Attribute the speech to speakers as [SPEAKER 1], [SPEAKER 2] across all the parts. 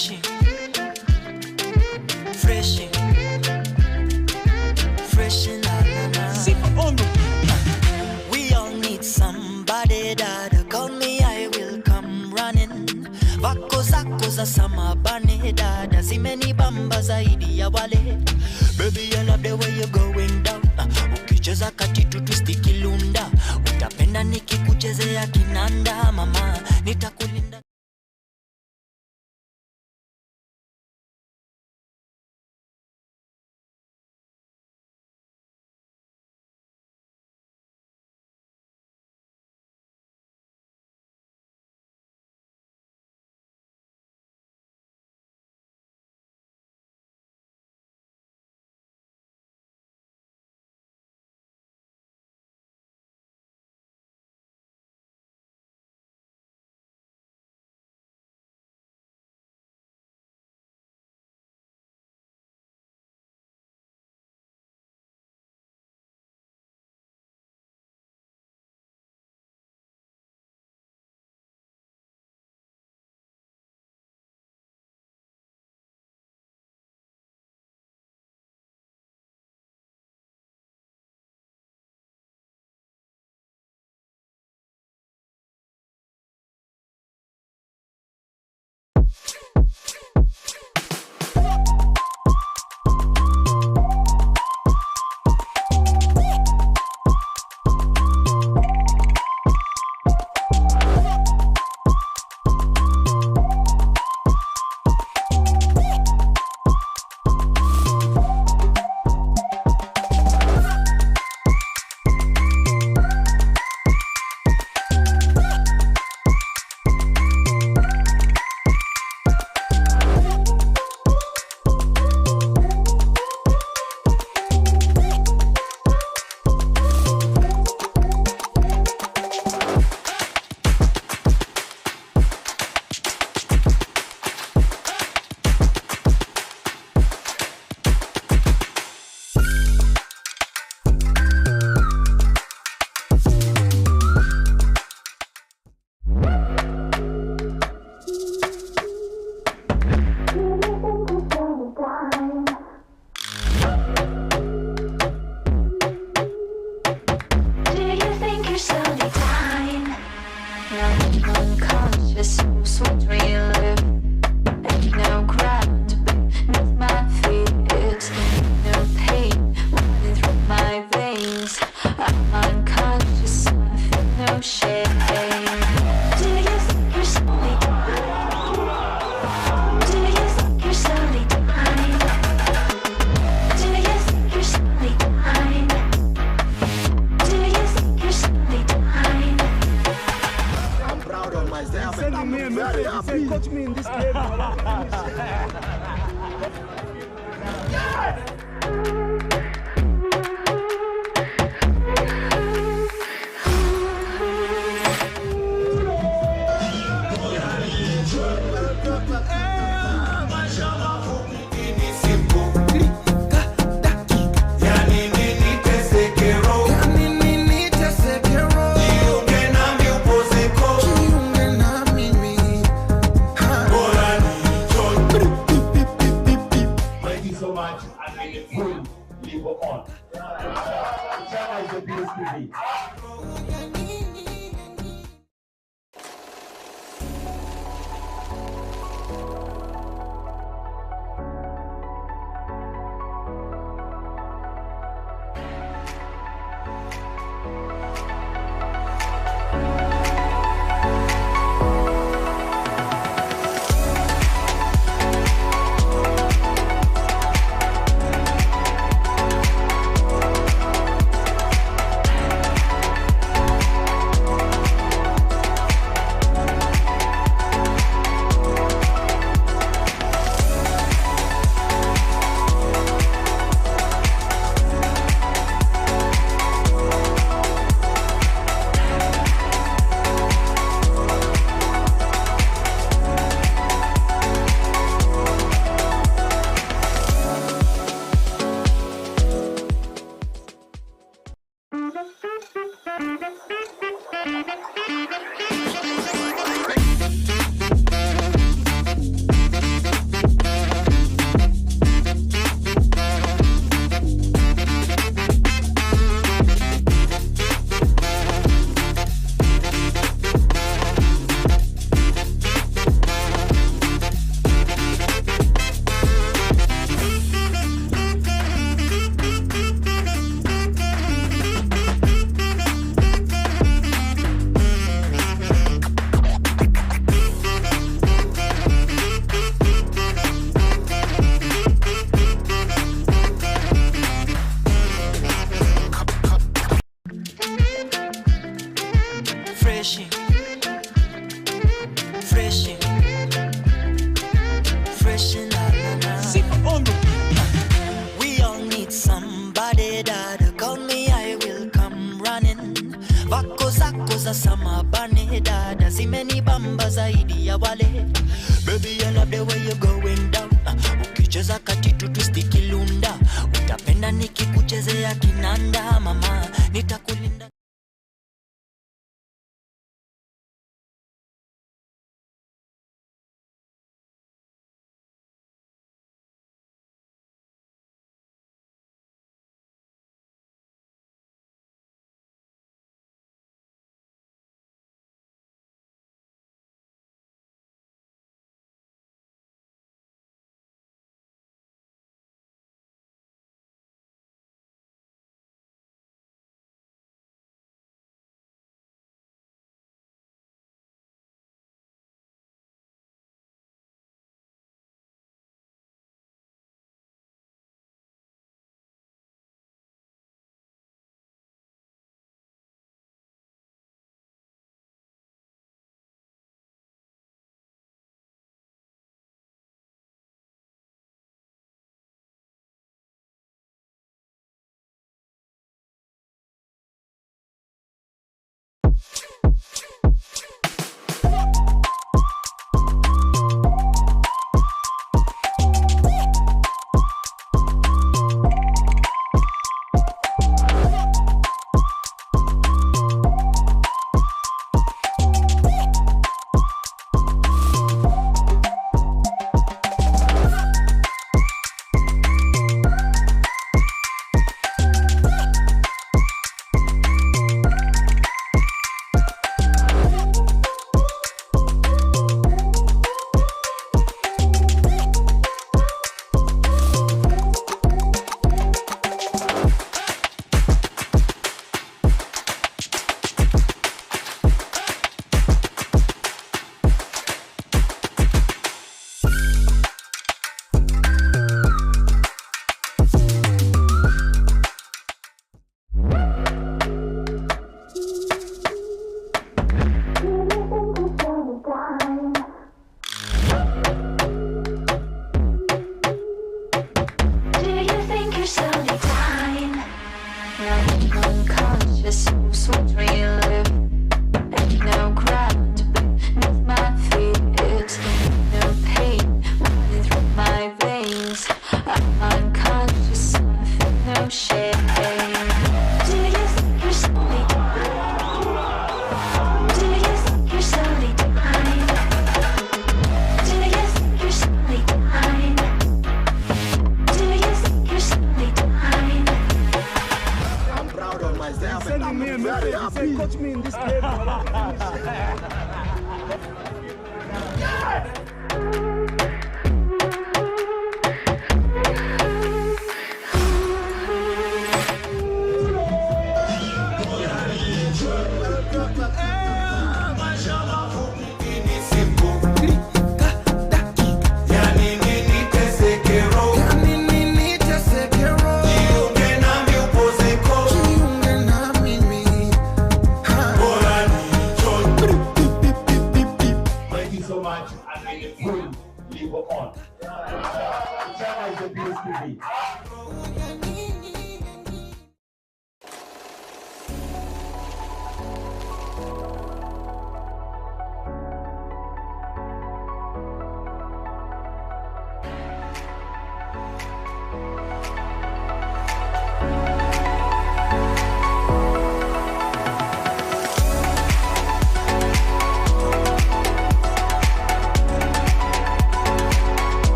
[SPEAKER 1] We all need somebody that call me, I will come running. Vako zako za samabane dada zimeni bamba zaidi ya wale. Baby, I love the way you're going down. Ukicheza katitu twisti kilunda, utapenda nikikuchezea kinanda mama, nitakulinda. Freshy, freshy, freshy, na na na.
[SPEAKER 2] Sip on the
[SPEAKER 1] We all need somebody that call me, I will come running. Vako zako za samabane dada zimenibamba zaidi ya wale. Baby, I love the way you're going down. Ukicheza katitu twisti kilunda, utapenda nikikuchezea kinanda mama, nitakulinda.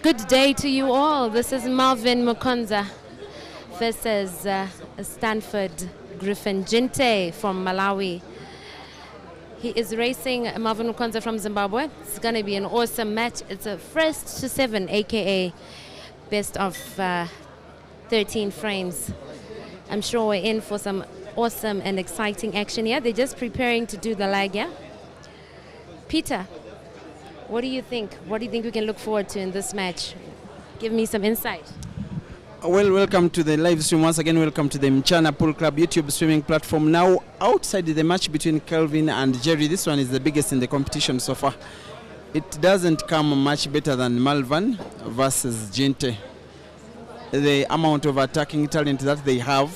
[SPEAKER 2] Good day to you all. This is Malvern Mchana versus Stanford Griffin Jinte from Malawi. He is racing Malvern Mchana from Zimbabwe. It's going to be an awesome match. It's a first to 7, aka best of 13 frames. I'm sure we're in for some awesome and exciting action here. They're just preparing to do the lag, yeah? Peter, what do you think? What do you think we can look forward to in this match? Give me some insight.
[SPEAKER 3] Well, welcome to the live stream. Once again, welcome to the Mchana Pool Club YouTube streaming platform. Now, outside the match between Kelvin and Jerry, this one is the biggest in the competition so far. It doesn't come much better than Malvern versus Jinte. The amount of attacking talent that they have,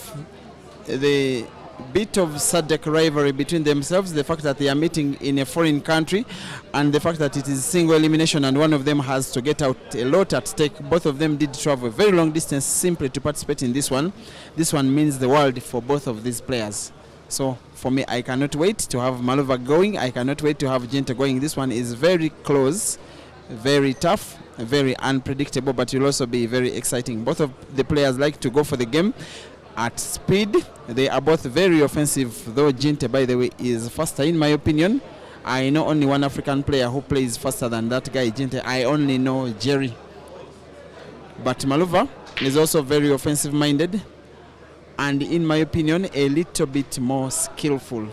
[SPEAKER 3] the bit of SADC rivalry between themselves, the fact that they are meeting in a foreign country, and the fact that it is single elimination and one of them has to get out a lot at stake. Both of them did travel a very long distance simply to participate in this one. This one means the world for both of these players. So for me, I cannot wait to have Malova going. I cannot wait to have Jinte going. This one is very close, very tough, very unpredictable, but it will also be very exciting. Both of the players like to go for the game at speed. They are both very offensive, though Jinte, by the way, is faster in my opinion. I know only one African player who plays faster than that guy, Jinte. I only know Jerry. But Malova is also very offensive minded and, in my opinion, a little bit more skillful.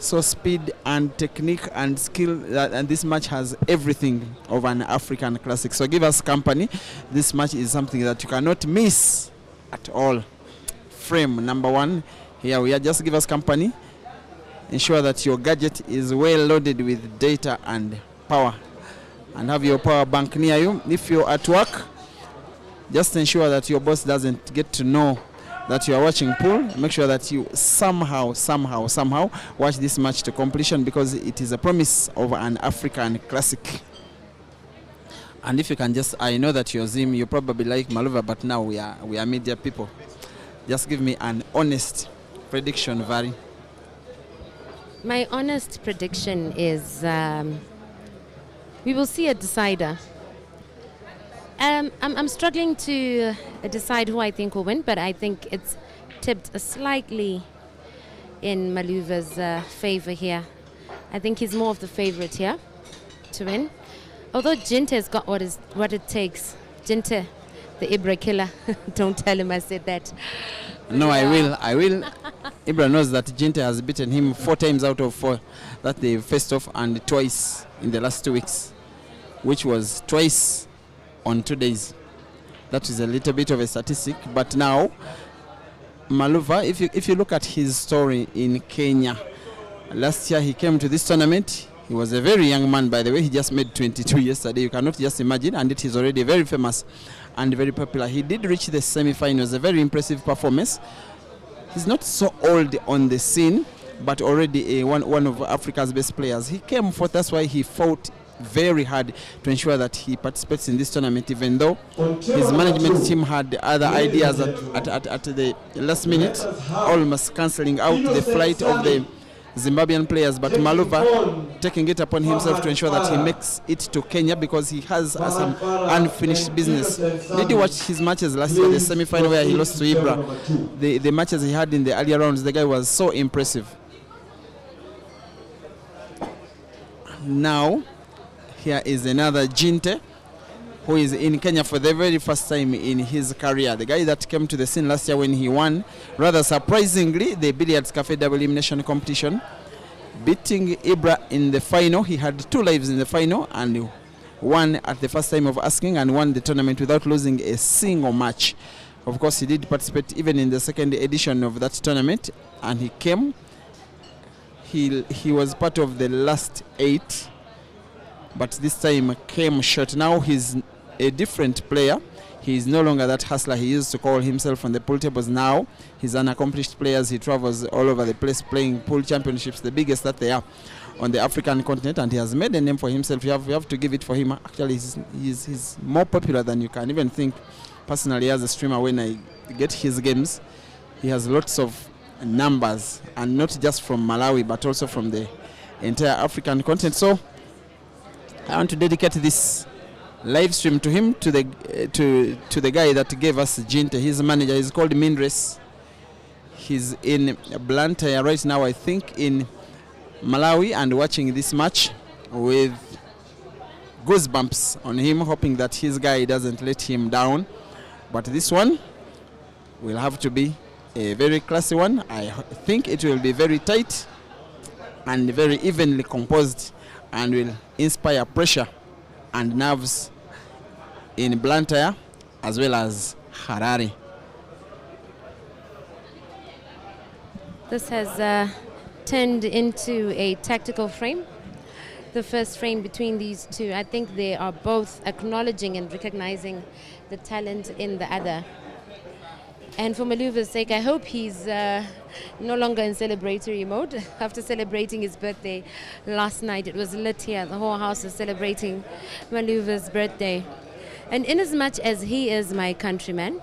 [SPEAKER 3] So speed and technique and skill, and this match has everything of an African classic. So give us company. This match is something that you cannot miss at all. Frame number 1, here we are. Just give us company. Ensure that your gadget is well loaded with data and power, and have your power bank near you. If you're at work, just ensure that your boss doesn't get to know that you are watching pool. Make sure that you somehow watch this match to completion, because it is a promise of an African classic. And if you can just, I know that you're Zim, you probably like Malova, but now we are media people. Just give me an honest prediction, Vari.
[SPEAKER 2] My honest prediction is we will see a decider. I'm struggling to decide who I think will win, but I think it's tipped slightly in Maluva's favor here. I think he's more of the favorite here to win. Although Jinte has got what it takes. Jinte, the Ibra killer. Don't tell him I said that.
[SPEAKER 3] No, I will. Ibra knows that Jinte has beaten him 4 times out of 4 that they faced off, and twice in the last 2 weeks, which was twice on 2 days. That is a little bit of a statistic. But now, Malova, if you look at his story in Kenya, last year he came to this tournament. He was a very young man, by the way. He just made 22 yesterday. You cannot just imagine. And it is already very famous and very popular. He did reach the semi-finals, a very impressive performance. He's not so old on the scene, but already one of Africa's best players. He came forth. That's why he fought very hard to ensure that he participates in this tournament, even though his management team had other ideas at the last minute, almost cancelling out the flight of the Zimbabwean players. But Malova taking it upon himself to ensure that he makes it to Kenya, because he has some unfinished business. Did you watch his matches last year, the semi-final where he lost to Ibra? The matches he had in the earlier rounds, the guy was so impressive. Now, here is another Jinte, who is in Kenya for the very first time in his career. The guy that came to the scene last year when he won, rather surprisingly, the Billiards Cafe double elimination competition, beating Ibra in the final. He had 2 lives in the final and won at the first time of asking, and won the tournament without losing a single match. Of course, he did participate even in the second edition of that tournament, and he came. He was part of the last 8, but this time came short. Now he's a different player. He is no longer that hustler he used to call himself on the pool tables. Now he's an accomplished player. He travels all over the place playing pool championships, the biggest that they are on the African continent, and he has made a name for himself. You have to give it for him. Actually, he's more popular than you can even think. Personally, as a streamer, when I get his games, he has lots of numbers, and not just from Malawi but also from the entire African continent. So I want to dedicate this live stream to him, to the guy that gave us Jinte. His manager is called Mindres. He's in Blantyre right now, I think, in Malawi, and watching this match with goosebumps on him, hoping that his guy doesn't let him down. But this one will have to be a very classy one. I think it will be very tight and very evenly composed, and will inspire pressure and nerves in Blantyre as well as Harare.
[SPEAKER 2] This has turned into a tactical frame. The first frame between these two, I think they are both acknowledging and recognizing the talent in the other. And for Maluva's sake, I hope he's no longer in celebratory mode. After celebrating his birthday last night, it was lit here. The whole house is celebrating Maluva's birthday. And in as much as he is my countryman,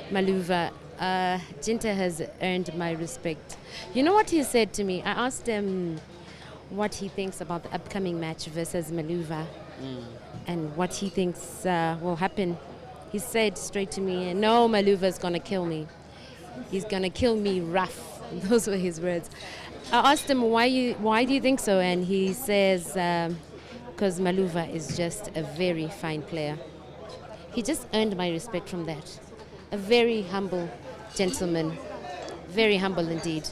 [SPEAKER 2] Maluva, Jinte has earned my respect. You know what he said to me? I asked him what he thinks about the upcoming match versus Maluva and what he thinks will happen. He said straight to me, no, Maluva's going to kill me. He's going to kill me rough. Those were his words. I asked him, why do you think so? And he says, because Maluva is just a very fine player. He just earned my respect from that. A very humble gentleman. Very humble indeed.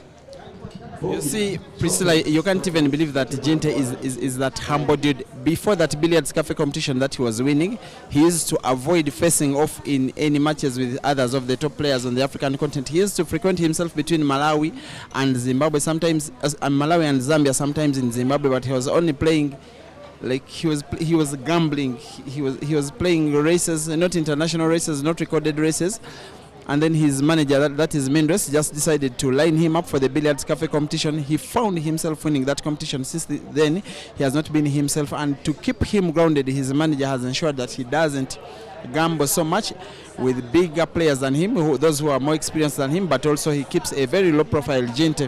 [SPEAKER 3] You see, Priscilla, you can't even believe that Jinte is that humble dude. Before that billiards cafe competition that he was winning, he used to avoid facing off in any matches with others of the top players on the African continent. He used to frequent himself between Malawi and Zimbabwe, sometimes Malawi and Zambia, sometimes in Zimbabwe, but he was only playing, like he was gambling. He was playing races, not international races, not recorded races. And then his manager, that is Mindres, just decided to line him up for the billiards cafe competition. He found himself winning that competition. Since then, he has not been himself. And to keep him grounded, his manager has ensured that he doesn't gamble so much with bigger players than him, those who are more experienced than him, but also he keeps a very low profile Jinte.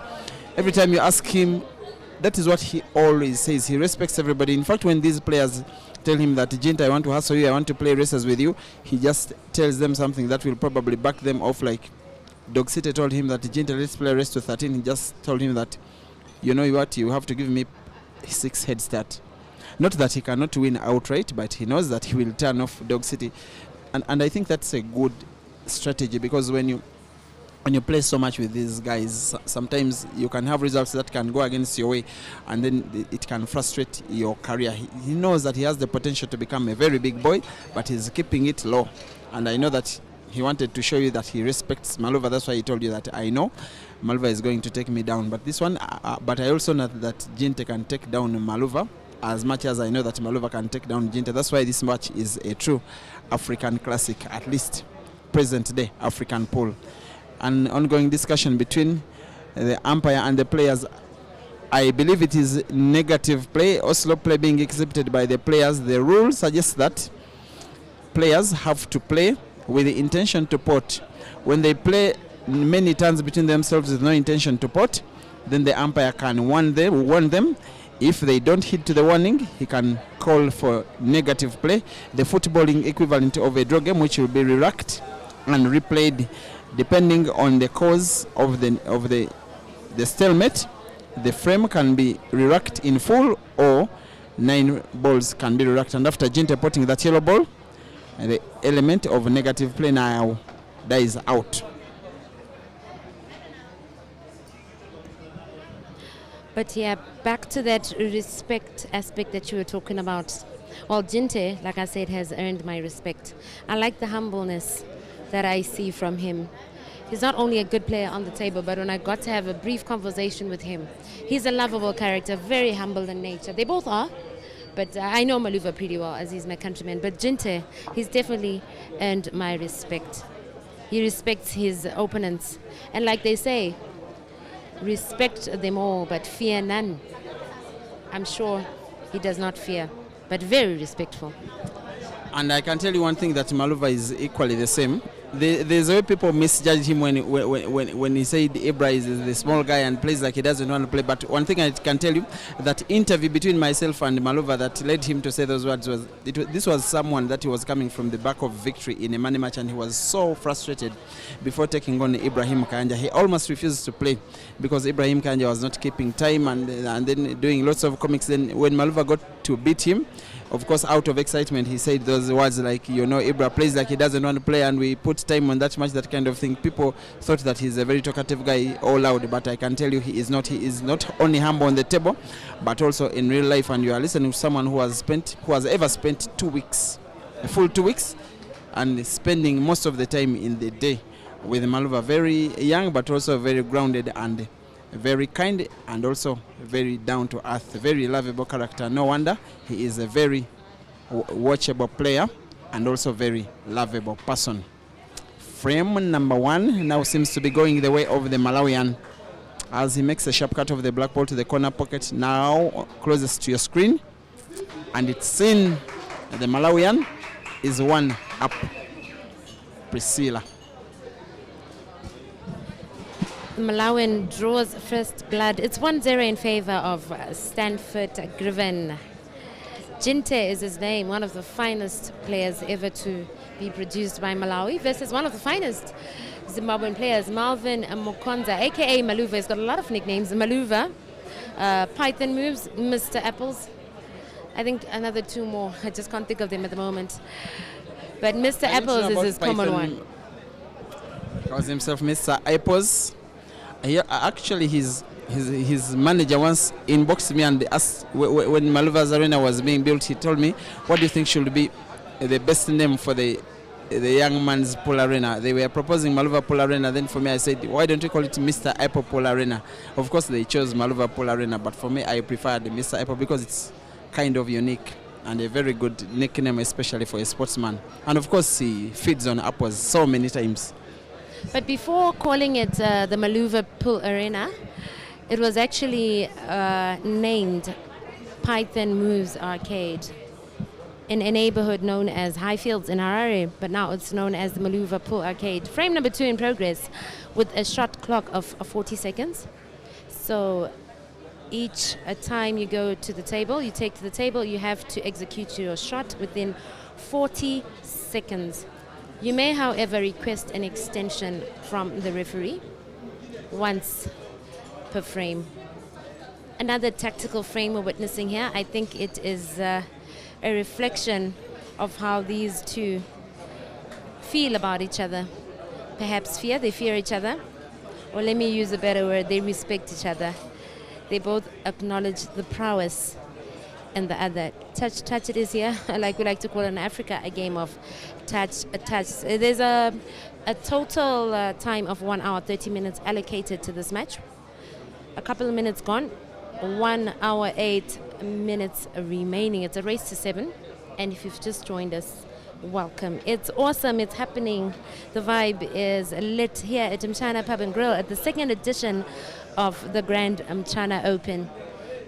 [SPEAKER 3] Every time you ask him, that is what he always says. He respects everybody. In fact, when these players tell him that, Jinte, I want to hustle you, I want to play races with you, he just tells them something that will probably back them off. Like Dog City told him that, Jinte, let's play a race to 13. He just told him that, you know what, you have to give me 6 head start. Not that he cannot win outright, but he knows that he will turn off Dog City. And I think that's a good strategy, because when you play so much with these guys, sometimes you can have results that can go against your way, and then it can frustrate your career. He knows that he has the potential to become a very big boy, but he's keeping it low. And I know that he wanted to show you that he respects Maluva. That's why he told you that, I know Maluva is going to take me down. But this one, but I also know that Jinte can take down Maluva as much as I know that Maluva can take down Jinte. That's why this match is a true African classic, at least present day African pool. An ongoing discussion between the umpire and the players. I believe it is negative play or slow play being exhibited by the players. The rule suggests that players have to play with the intention to pot. When they play many turns between themselves with no intention to pot, then the umpire can warn them. If they don't hit to the warning, he can call for negative play, the footballing equivalent of a draw game, which will be re-racked and replayed depending on the cause of the stalemate. The frame can be re-racked in full, or 9 balls can be re-racked. And after Jinte potting that yellow ball, the element of negative play now dies out.
[SPEAKER 2] But yeah, back to that respect aspect that you were talking about. Well, Jinte, like I said, has earned my respect. I like the humbleness that I see from him. He's not only a good player on the table, but when I got to have a brief conversation with him, he's a lovable character, very humble in nature. They both are, but I know Maluva pretty well, as he's my countryman. But Jinte, he's definitely earned my respect. He respects his opponents. And like they say, respect them all, but fear none. I'm sure he does not fear, but very respectful.
[SPEAKER 3] And I can tell you one thing, that Maluva is equally the same. there's a way people misjudge him when he said Ibra is the small guy and plays like he doesn't want to play. But one thing I can tell you, that interview between myself and Maluva that led him to say those words this was someone that he was coming from the back of victory in a money match, and he was so frustrated before taking on Ibrahim Kanja. He almost refused to play because Ibrahim Kanja was not keeping time and then doing lots of comics. Then when Maluva got to beat him, of course, out of excitement, he said those words like, Ibra plays like he doesn't want to play, and we put time on that match, that kind of thing. People thought that he's a very talkative guy, all loud, but I can tell you he is not. He is not only humble on the table, but also in real life. And you are listening to someone who has ever spent 2 weeks, a full 2 weeks, and spending most of the time in the day with Maluva. Very young, but also very grounded and very kind, and also very down to earth, very lovable character. No wonder he is a very watchable player and also very lovable person. Frame number 1 now seems to be going the way of the Malawian as he makes a sharp cut of the black ball to the corner pocket, now closest to your screen, and it's seen the Malawian is 1 up. Priscilla.
[SPEAKER 2] Malawian draws first blood. It's 1-0 in favor of Stanford Griffin. Jinte is his name, one of the finest players ever to be produced by Malawi, versus one of the finest Zimbabwean players, Malvern Mchana, aka Maluva. He's got a lot of nicknames. Maluva, Python moves, Mr. Apples. I think another 2 more. I just can't think of them at the moment. But Mr. Apples is his common one.
[SPEAKER 3] Calls himself Mr. Apples. Actually, his manager once inboxed me and asked, when Maluva's arena was being built, he told me, what do you think should be the best name for the young man's pool arena? They were proposing Maluva Pool Arena. Then for me, I said, why don't you call it Mr. Apple Pool Arena? Of course, they chose Maluva Pool Arena, but for me, I preferred Mr. Apple because it's kind of unique and a very good nickname, especially for a sportsman. And of course, he feeds on apples so many times.
[SPEAKER 2] But before calling it the Maluva Pool Arena, it was actually named Python Moves Arcade in a neighborhood known as Highfields in Harare, but now it's known as the Maluva Pool Arcade. Frame number 2 in progress with a shot clock of 40 seconds. So each time you go to the table, you take to the table, you have to execute your shot within 40 seconds. You may, however, request an extension from the referee once per frame. Another tactical frame we're witnessing here. I think it is a reflection of how these two feel about each other. Perhaps fear, they fear each other. Or let me use a better word, they respect each other. They both acknowledge the prowess in the other. Touch it is here, like we like to call it in Africa, a game of touch. There's a total time of 1 hour, 30 minutes allocated to this match. A couple of minutes gone, 1 hour, 8 minutes remaining. It's a race to 7. And if you've just joined us, welcome. It's awesome. It's happening. The vibe is lit here at Mchana Pub and Grill at the 2nd edition of the Grand Mchana Open.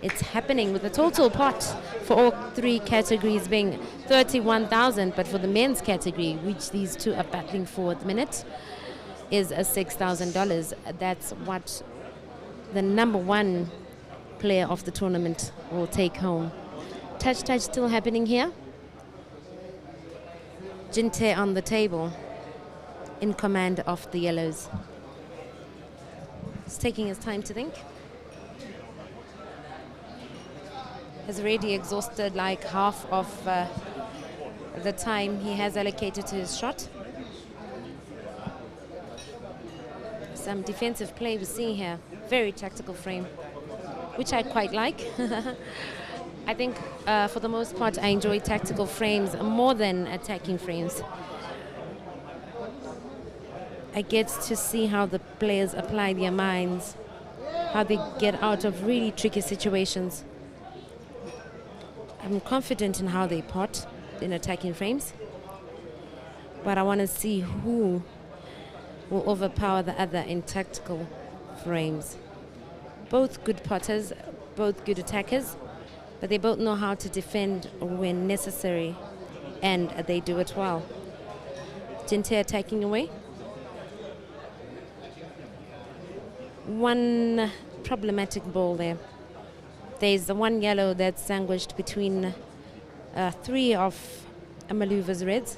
[SPEAKER 2] It's happening with a total pot for all 3 categories being 31,000, but for the men's category, which these two are battling for at the minute, is a $6,000. That's what the number 1 player of the tournament will take home. Touch still happening here. Jinte on the table in command of the yellows. He's taking his time to think. Has already exhausted like half of the time he has allocated to his shot. Some defensive play we're seeing here. Very tactical frame, which I quite like. I think for the most part I enjoy tactical frames more than attacking frames. I get to see how the players apply their minds, how they get out of really tricky situations. I'm confident in how they pot in attacking frames, but I want to see who will overpower the other in tactical frames. Both good potters, both good attackers, but they both know how to defend when necessary, and they do it well. Gente attacking away. One problematic ball there. There's the one yellow that's sandwiched between 3 of Maluva's reds.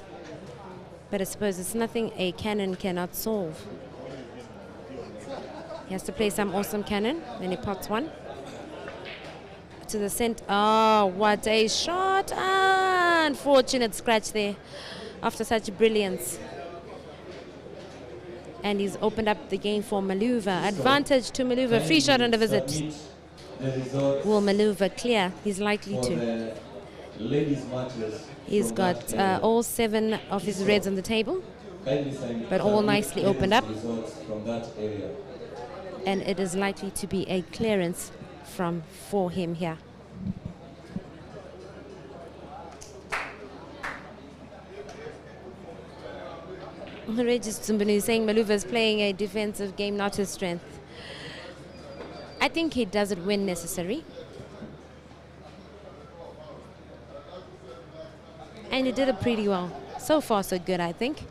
[SPEAKER 2] But I suppose it's nothing a cannon cannot solve. He has to play some awesome cannon, then he pots one. To the center. Oh, what a shot! Unfortunate scratch there after such brilliance. And he's opened up the game for Maluva. Advantage to Maluva. Free shot on the visit. Will Maluva clear? He's likely to. He's got all 7 of his reds on the table, but all nicely opened up. And it is likely to be a clearance for him here. Regis Tsumbanu saying Maluva is playing a defensive game, not his strength. I think he does it when necessary. And he did it pretty well. So far, so good, I think.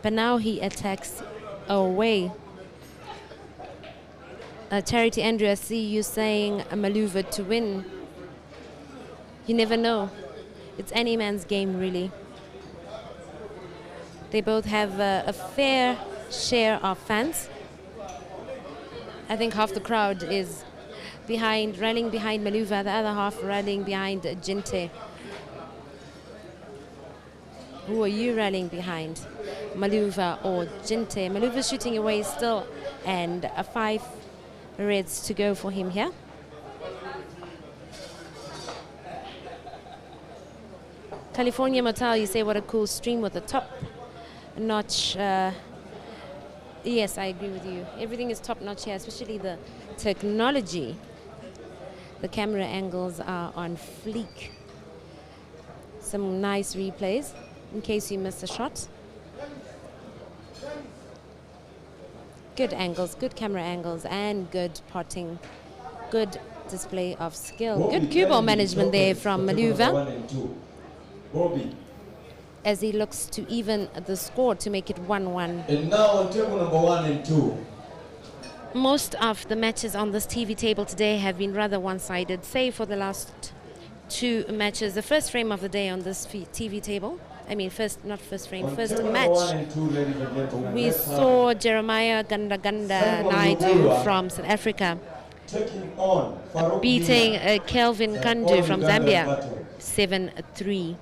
[SPEAKER 2] But now he attacks away. Charity Andrew, I see you saying Maluva to win. You never know. It's any man's game, really. They both have a fair share of fans. I think half the crowd is rallying behind Maluva, the other half rallying behind Gente. Who are you rallying behind? Maluva or Gente? Maluva's shooting away still, and 5 reds to go for him here. California Motal, you say what a cool stream with a top notch. Yes, I agree with you. Everything is top notch here, especially the technology. The camera angles are on fleek. Some nice replays in case you miss a shot. Good angles, good camera angles, and good potting. Good display of skill. Good cue ball management there from Maluva, as he looks to even the score to make it 1-1.
[SPEAKER 4] And now on table number 1 and 2.
[SPEAKER 2] Most of the matches on this TV table today have been rather one-sided, save for the last 2 matches. The first frame of the day on this TV table, first match, we saw Jeremiah Ganda Naidu from South Africa beating Kelvin Kandu from Zambia 7-3.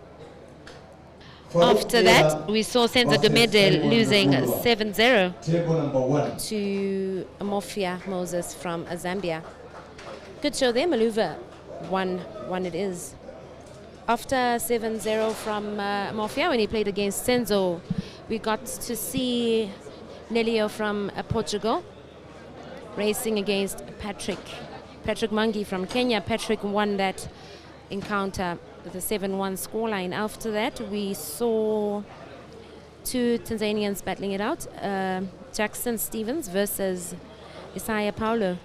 [SPEAKER 2] After that, we saw Senzo Gumede losing 7-0 to Mofia Moses from Zambia. Good show there, Maluva. 1-1 it is. After 7-0 from Mofia, when he played against Senzo, we got to see Nelio from Portugal racing against Patrick Mangi from Kenya. Patrick won that encounter with a 7-1 scoreline. After that, we saw 2 Tanzanians battling it out. Jackson Stevens versus Isaiah Paulo.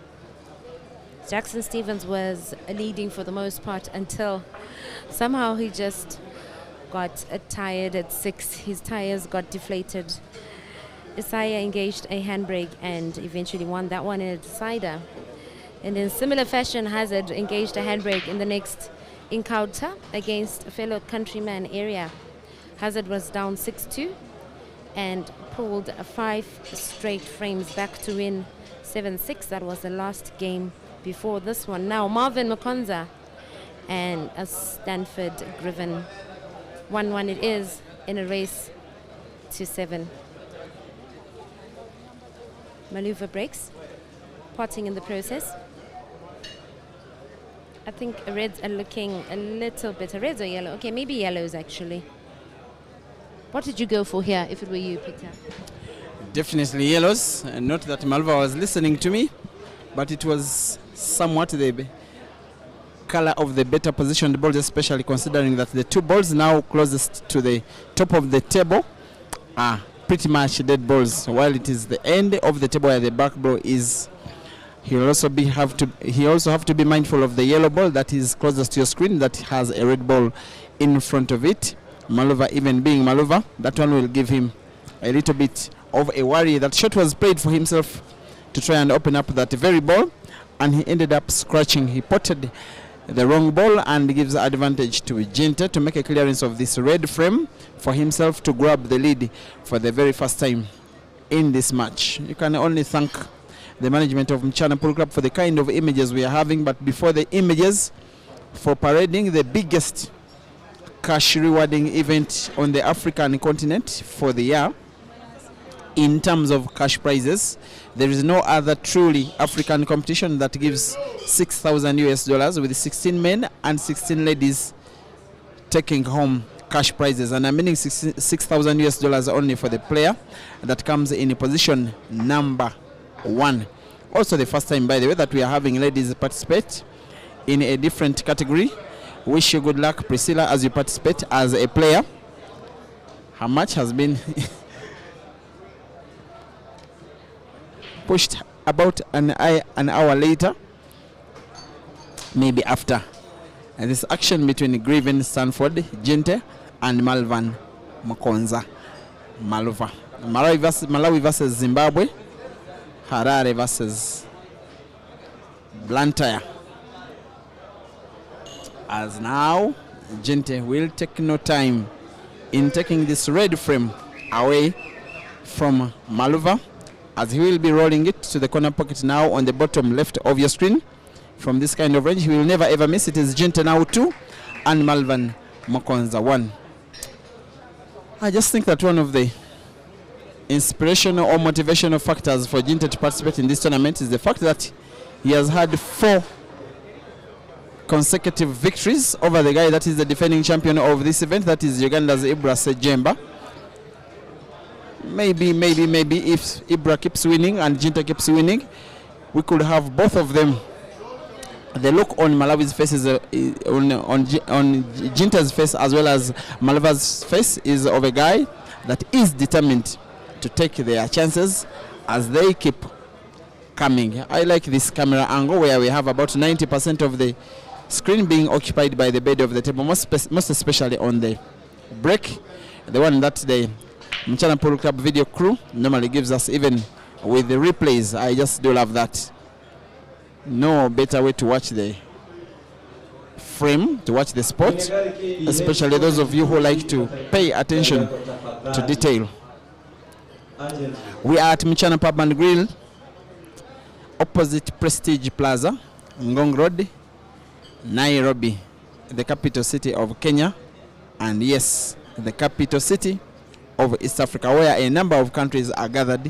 [SPEAKER 2] Jackson Stevens was leading for the most part until somehow he just got tired at 6. His tires got deflated. Isaiah engaged a handbrake and eventually won that one in a decider. And in similar fashion, Hazard engaged a handbrake in the next encounter against a fellow countryman Area. Hazard was down 6-2 and pulled 5 straight frames back to win 7-6. That was the last game before this one. Now Marvin Mchana and a Stanford Griffin. 1-1 it is in a race to 7. Maluva breaks, potting in the process. I think reds are looking a little bit, reds or yellow? Okay, maybe yellows actually. What did you go for here if it were you, Peter?
[SPEAKER 3] Definitely yellows, and not that Malva was listening to me, but it was somewhat the color of the better positioned balls, especially considering that the 2 balls now closest to the top of the table are pretty much dead balls, while it is the end of the table where the back ball is. He'll also have to be mindful of the yellow ball that is closest to your screen that has a red ball in front of it. Maluva, even being Maluva, that one will give him a little bit of a worry. That shot was played for himself to try and open up that very ball, and he ended up scratching. He potted the wrong ball and gives advantage to Jinta to make a clearance of this red frame for himself to grab the lead for the very first time in this match. You can only thank the management of Mchana Pool Club for the kind of images we are having. But before the images, for parading the biggest cash rewarding event on the African continent for the year in terms of cash prizes, there is no other truly African competition that gives $6,000 with 16 men and 16 ladies taking home cash prizes, and I'm meaning $6,000 only for the player that comes in position number 1. Also the first time, by the way, that we are having ladies participate in a different category. Wish you good luck, Priscilla, as you participate as a player. Her match has been pushed about an hour later, maybe after. And this action between Griffin Stanford Jinte and Malvern Mchana Malva. Malawi versus Zimbabwe. Harare versus Blantyre. As now, Jinte will take no time in taking this red frame away from Malva, as he will be rolling it to the corner pocket now on the bottom left of your screen. From this kind of range, he will never ever miss. It is Jinte now 2 and Malvern Mchana 1. I just think that one of the inspirational or motivational factors for Jinte to participate in this tournament is the fact that he has had 4 consecutive victories over the guy that is the defending champion of this event, that is Uganda's Ibra Sejemba. Maybe if Ibra keeps winning and Jinte keeps winning, we could have both of them. The look on Malawi's face is on Jinte's face as well as Malva's face is of a guy that is determined to take their chances as they keep coming. I like this camera angle where we have about 90% of the screen being occupied by the bed of the table, most especially on the break, the one that the Mchana Pool Club video crew normally gives us, even with the replays. I just do love that. No better way to watch the frame, to watch the sport, especially those of you who like to pay attention to detail. We are at Mchana Pub and Grill, opposite Prestige Plaza, Ngong Road, Nairobi, the capital city of Kenya, and yes, the capital city of East Africa, where a number of countries are gathered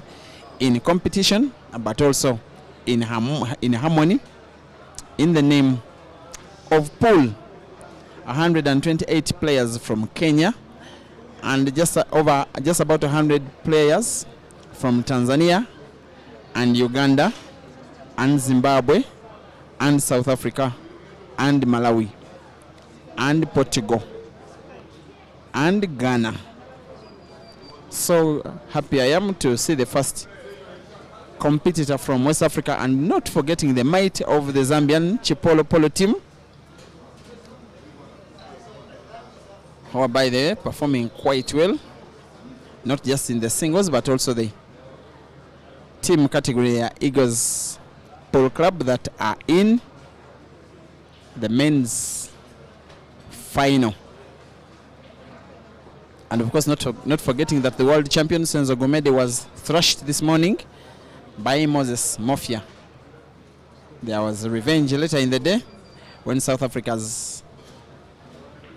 [SPEAKER 3] in competition, but also in harmony, in the name of pool. 128 players from Kenya, and just about 100 players from Tanzania and Uganda and Zimbabwe and South Africa and Malawi and Portugal and Ghana. So happy I am to see the first competitor from West Africa, and not forgetting the might of the Zambian Chipolo Polo team, who are, by the way, performing quite well, not just in the singles but also the team category Eagles Polo Club that are in the men's final. And of course, not forgetting that the world champion Senzo Gomede was thrashed this morning by Moses Mafia. There was revenge later in the day when South Africa's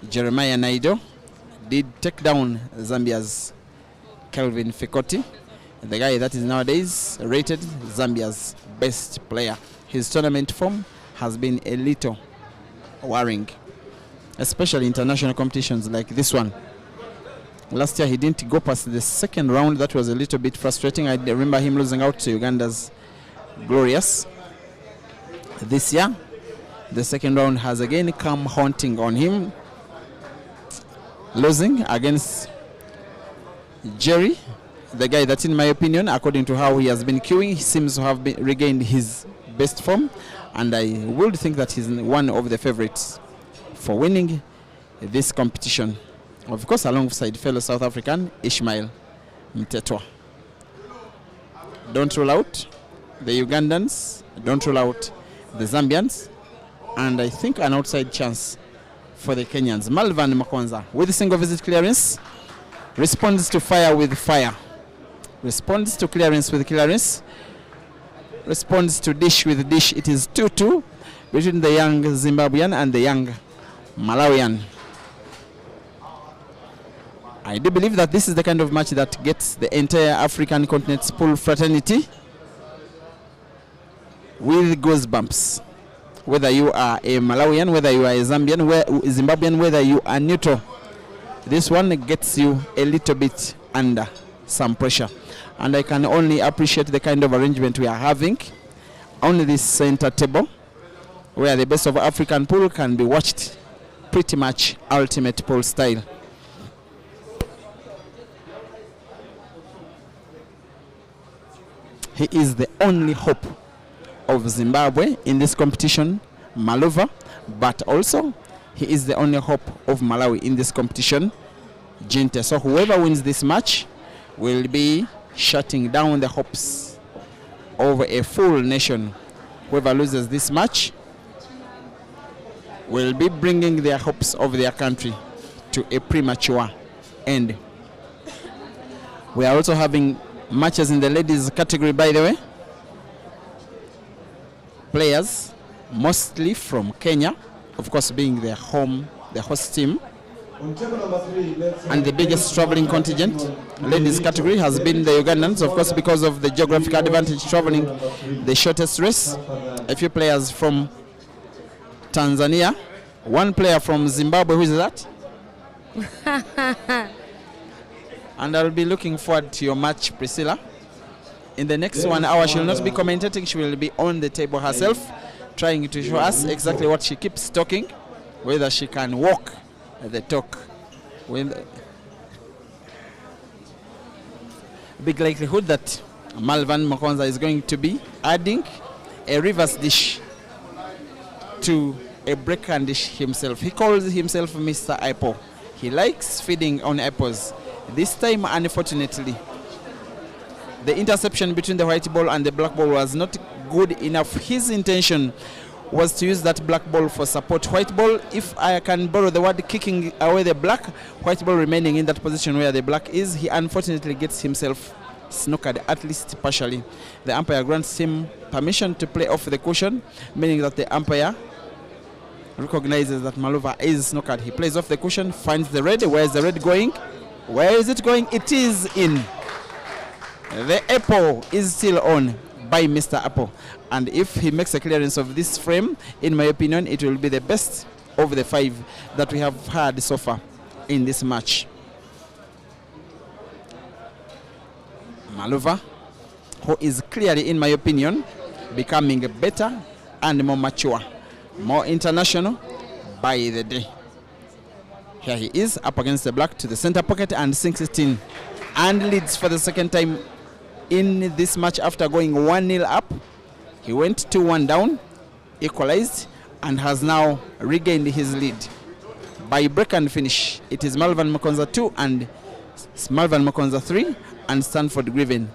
[SPEAKER 3] Jeremiah Naido did take down Zambia's Kelvin Fikoti, the guy that is nowadays rated Zambia's best player. His tournament form has been a little worrying, especially international competitions like this one. Last year he didn't go past the second round. That was a little bit frustrating. I remember him losing out to Uganda's Glorious. This year, the second round has again come haunting on him, losing against Jerry, the guy that, in my opinion, according to how he has been queuing, he seems to have regained his best form, and I would think that he's one of the favorites for winning this competition. Of course, alongside fellow South African Ishmael Mtetwa. Don't rule out the Ugandans, don't rule out the Zambians, and I think an outside chance for the Kenyans. Malvern Mchana with a single visit clearance, responds to fire with fire, responds to clearance with clearance, responds to dish with dish. It is 2-2 between the young Zimbabwean and the young Malawian. I do believe that this is the kind of match that gets the entire African continent's pool fraternity with goosebumps. Whether you are a Malawian, whether you are a Zimbabwean, whether you are neutral, this one gets you a little bit under some pressure. And I can only appreciate the kind of arrangement we are having on this center table, where the best of African pool can be watched pretty much ultimate pool style. He is the only hope of Zimbabwe in this competition, Malova, but also he is the only hope of Malawi in this competition, Jinte. So whoever wins this match will be shutting down the hopes of a full nation. Whoever loses this match will be bringing their hopes of their country to a premature end. We are also having matches in the ladies category, by the way. Players mostly from Kenya, of course being their home, the host team. And the biggest traveling contingent, ladies category, has been the Ugandans, of course because of the geographic advantage traveling the shortest race. A few players from Tanzania, one player from Zimbabwe. Who is that? And I'll be looking forward to your match, Priscilla. In the next 1 hour, she will not be commentating. She will be on the table herself, trying to show us exactly what she keeps talking, whether she can walk the talk. Big likelihood that Malvern Mchana is going to be adding a reverse dish to a break-and dish himself. He calls himself Mr. Apple. He likes feeding on apples. This time, unfortunately, the interception between the white ball and the black ball was not good enough. His intention was to use that black ball for support. White ball, if I can borrow the word, kicking away the black, white ball remaining in that position where the black is. He unfortunately gets himself snookered, at least partially. The umpire grants him permission to play off the cushion, meaning that the umpire recognizes that Malova is snookered. He plays off the cushion, finds the red. Where is the red going? Where is it going? It is in. The apple is still on by Mr. Apple. And if he makes a clearance of this frame, in my opinion, it will be the best of the 5 that we have had so far in this match. Malova, who is clearly, in my opinion, becoming better and more mature, more international by the day. Here he is up against the black to the center pocket and sinks it in and leads for the second time in this match after going 1-0 up. He went 2-1 down, equalized, and has now regained his lead. By break and finish, it is Malvern Mchana 2 and Malvern Mchana 3 and Stanford VS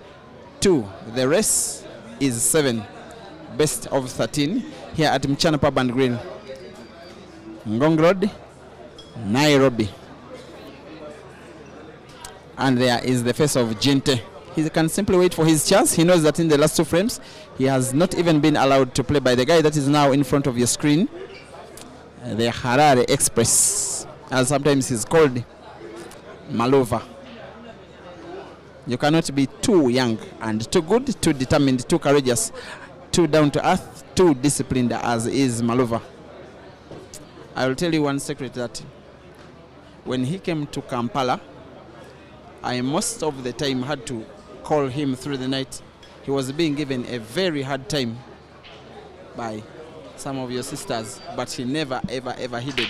[SPEAKER 3] 2. The race is 7, best of 13 here at Mchana Pub and Grill, Ngong Road, Nairobi. And there is the face of Jinte. He can simply wait for his chance. He knows that in the last 2 frames, he has not even been allowed to play by the guy that is now in front of your screen, the Harare Express, as sometimes he's called, Malova. You cannot be too young and too good, too determined, too courageous, too down to earth, too disciplined as is Malova. I will tell you one secret, that when he came to Kampala, I most of the time had to call him through the night. He was being given a very hard time by some of your sisters, but he never, ever, ever heeded.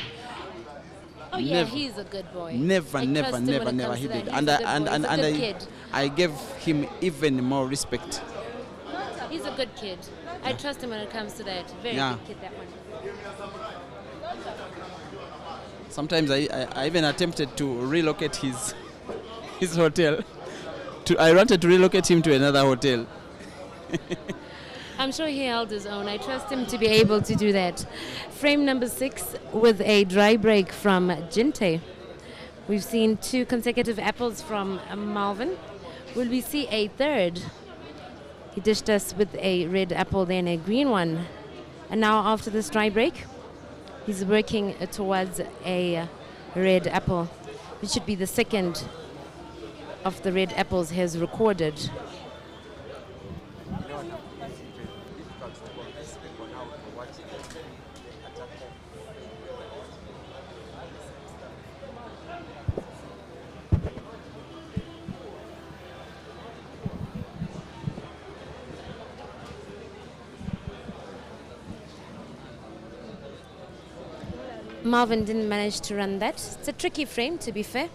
[SPEAKER 2] Oh yeah, he's a good boy.
[SPEAKER 3] Never heeded. I gave him even more respect.
[SPEAKER 2] He's a good kid. I trust him when it comes to that. Very good kid, that one.
[SPEAKER 3] Sometimes I even attempted to relocate his hotel I wanted to relocate him to another hotel.
[SPEAKER 2] I'm sure he held his own. I trust him to be able to do that. Frame number 6 with a dry break from Jinte. We've seen 2 consecutive apples from Malvern. Will we see a third? He dished us with a red apple, then a green one. And now after this dry break, he's working towards a red apple, which should be the second of the red apples he has recorded. Malvern didn't manage to run that. It's a tricky frame, to be fair.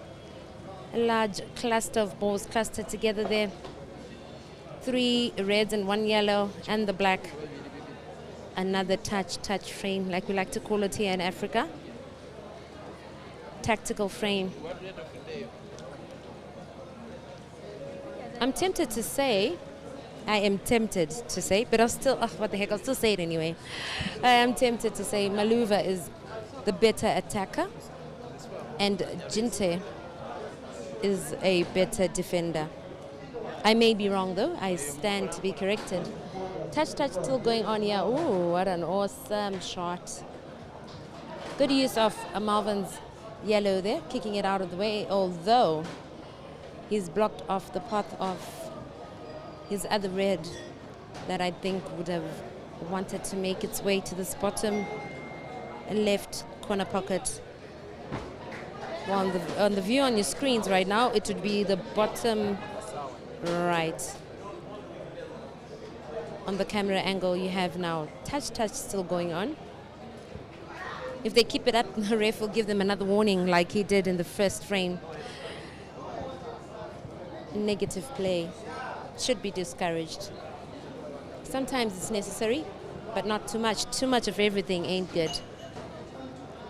[SPEAKER 2] A large cluster of balls clustered together there. 3 reds and 1 yellow and the black. Another touch frame, like we like to call it here in Africa. Tactical frame. I'm tempted to say, but I'll still, what the heck, I'll still say it anyway. I am tempted to say Maluva is the better attacker and Jinte is a better defender. I may be wrong though, I stand to be corrected. Touch still going on here. Ooh, what an awesome shot. Good use of Malvern's yellow there, kicking it out of the way, although he's blocked off the path of his other red that I think would have wanted to make its way to this bottom left corner pocket. Well, on the view on your screens right now, it would be the bottom right. On the camera angle you have now touch still going on. If they keep it up, the ref will give them another warning like he did in the first frame. Negative play should be discouraged. Sometimes it's necessary, but not too much. Too much of everything ain't good.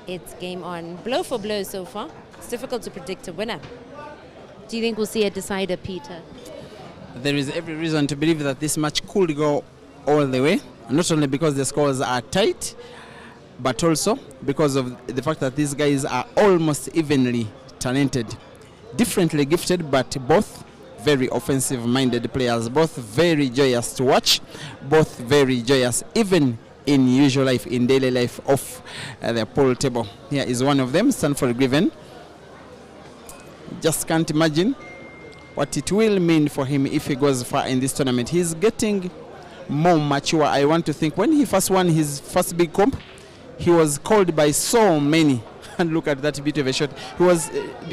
[SPEAKER 2] It's game on. Blow for blow so far. It's difficult to predict a winner. Do you think we'll see a decider, Peter?
[SPEAKER 3] There is every reason to believe that this match could go all the way, not only because the scores are tight, but also because of the fact that these guys are almost evenly talented. Differently gifted, but both very offensive-minded players, both very joyous to watch, both very joyous even in usual life, in daily life, off the pool table. Here is one of them, Stanford Griffin. Just can't imagine what it will mean for him if he goes far in this tournament. He's getting more mature. I want to think when he first won his first big comp, he was called by so many, and look at that bit of a shot. He was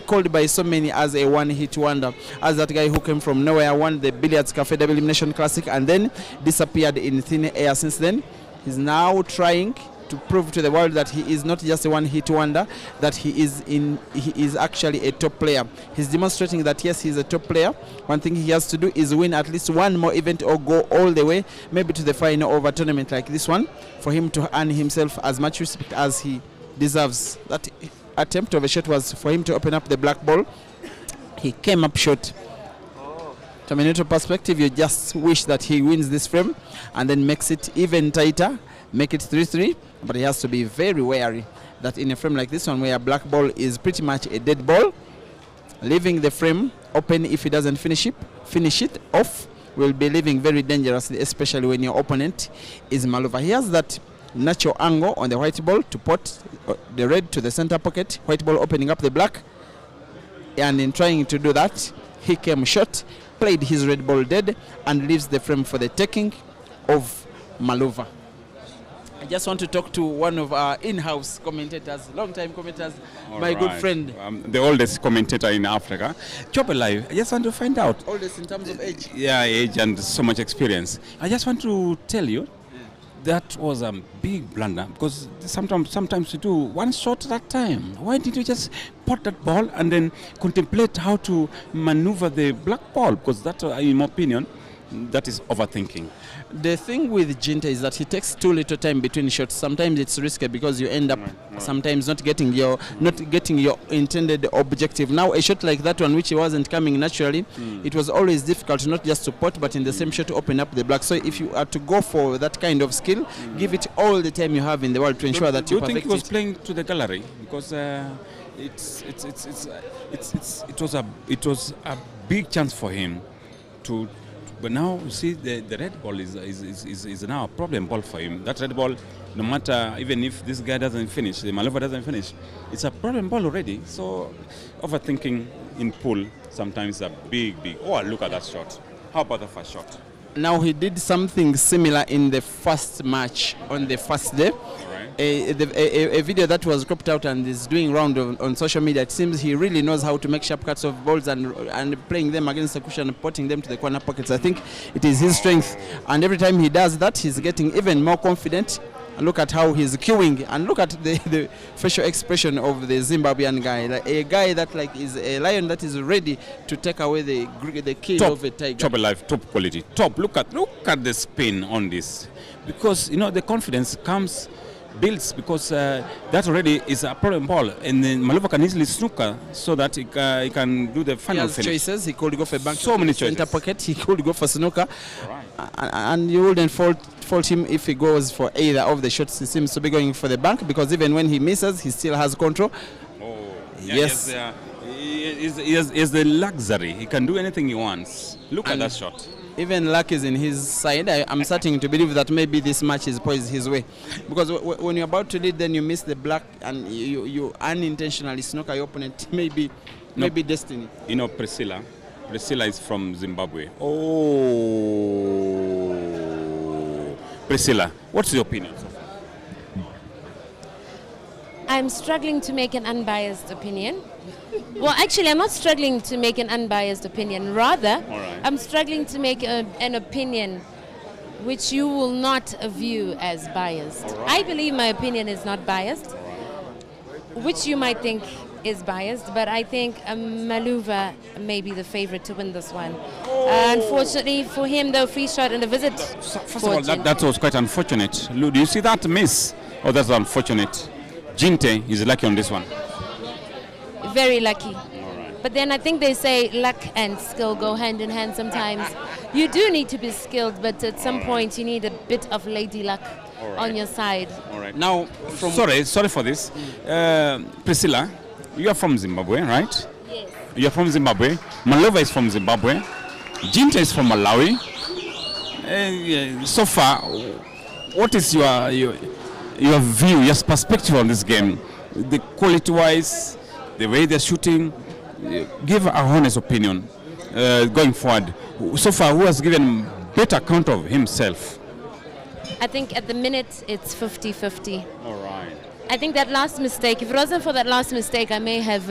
[SPEAKER 3] called by so many as a one-hit wonder, as that guy who came from nowhere, won the Billiards Cafe Double Elimination Classic, and then disappeared in thin air since then. He's now trying to prove to the world that he is not just a one-hit wonder, that he is actually a top player. He's demonstrating that yes, he's a top player. One thing he has to do is win at least one more event or go all the way, maybe to the final of a tournament like this one, for him to earn himself as much respect as he deserves. That attempt of a shot was for him to open up the black ball. He came up short. From a neutral perspective, you just wish that he wins this frame and then makes it even tighter, make it 3-3, but he has to be very wary that in a frame like this one where black ball is pretty much a dead ball, leaving the frame open if he doesn't finish it off will be leaving very dangerously, especially when your opponent is Maluva. He has that natural angle on the white ball to put the red to the center pocket, white ball opening up the black, and in trying to do that, he came short, played his red ball dead, and leaves the frame for the taking of Maluva. I just want to talk to one of our in-house commentators, long-time commentators, my good friend.
[SPEAKER 5] The oldest commentator in Africa. Job Alive, I just want to find out.
[SPEAKER 3] Oldest in terms of age?
[SPEAKER 5] Yeah, age and so much experience. I just want to tell you, that was a big blunder, because sometimes you do one shot at a time. Why did you just pot that ball and then contemplate how to maneuver the black ball? Because that, in my opinion, that is overthinking.
[SPEAKER 3] The thing with Jinta is that he takes too little time between shots. Sometimes it's risky because you end up sometimes not getting your intended objective. Now a shot like that one, which wasn't coming naturally, it was always difficult not just to pot, but in the same shot to open up the black. So if you are to go for that kind of skill, give it all the time you have in the world to ensure that you perfect it.
[SPEAKER 5] Do you think he was playing to the gallery because it was a big chance for him to. But now you see the red ball is now a problem ball for him. That red ball, no matter even if this guy doesn't finish, the Malova doesn't finish, it's a problem ball already. So overthinking in pool sometimes a big. Oh, look at that shot. How about the first shot?
[SPEAKER 3] Now he did something similar in the first match on the first day. A video that was cropped out and is doing round on social media. It seems he really knows how to make sharp cuts of balls and playing them against the cushion and putting them to the corner pockets. I think it is his strength, and every time he does that, he's getting even more confident. And look at how he's queuing, and look at the facial expression of the Zimbabwean guy, like a guy that like is a lion that is ready to take away the kill of a tiger.
[SPEAKER 5] Top alive, top quality, top. Look at the spin on this, because the confidence builds because that already is a problem ball, and then Malova can easily snooker so that he can do the final finish.
[SPEAKER 3] He has choices. He could go for bank.
[SPEAKER 5] So many choices.
[SPEAKER 3] Center pocket. He could go for snooker. And you wouldn't fault him if he goes for either of the shots. He seems to be going for the bank because even when he misses, he still has control.
[SPEAKER 5] Oh,
[SPEAKER 3] yes.
[SPEAKER 5] He has the luxury. He can do anything he wants. Look at that shot.
[SPEAKER 3] Even luck is in his side. I'm starting to believe that maybe this match is poised his way. Because when you're about to lead, then you miss the black and you unintentionally snooker your opponent. Maybe destiny.
[SPEAKER 5] Priscilla is from Zimbabwe. Oh. Priscilla, what's your opinion so far?
[SPEAKER 2] I'm struggling to make an unbiased opinion. Well, actually, I'm not struggling to make an unbiased opinion. Rather, I'm struggling to make an opinion which you will not view as biased. I believe my opinion is not biased, which you might think is biased, but I think Malova may be the favorite to win this one. Unfortunately for him, though, free shot and a visit.
[SPEAKER 5] First of all, that was quite unfortunate. Lou, do you see that miss? Oh, that's unfortunate. Jinte is lucky on this one.
[SPEAKER 2] Very lucky. But then I think they say luck and skill go hand in hand sometimes. You do need to be skilled, but at some point you need a bit of lady luck on your side.
[SPEAKER 5] All right. Now, sorry for this. Priscilla, you are from Zimbabwe, right?
[SPEAKER 2] Yes.
[SPEAKER 5] You are from Zimbabwe. Malova is from Zimbabwe. Jinta is from Malawi. So far, what is your view, your perspective on this game? The quality-wise, the way they're shooting, give an honest opinion going forward. So far, who has given better account of himself?
[SPEAKER 2] I think at the minute it's 50-50.
[SPEAKER 5] All right.
[SPEAKER 2] I think that last mistake, if it wasn't for that last mistake, I may have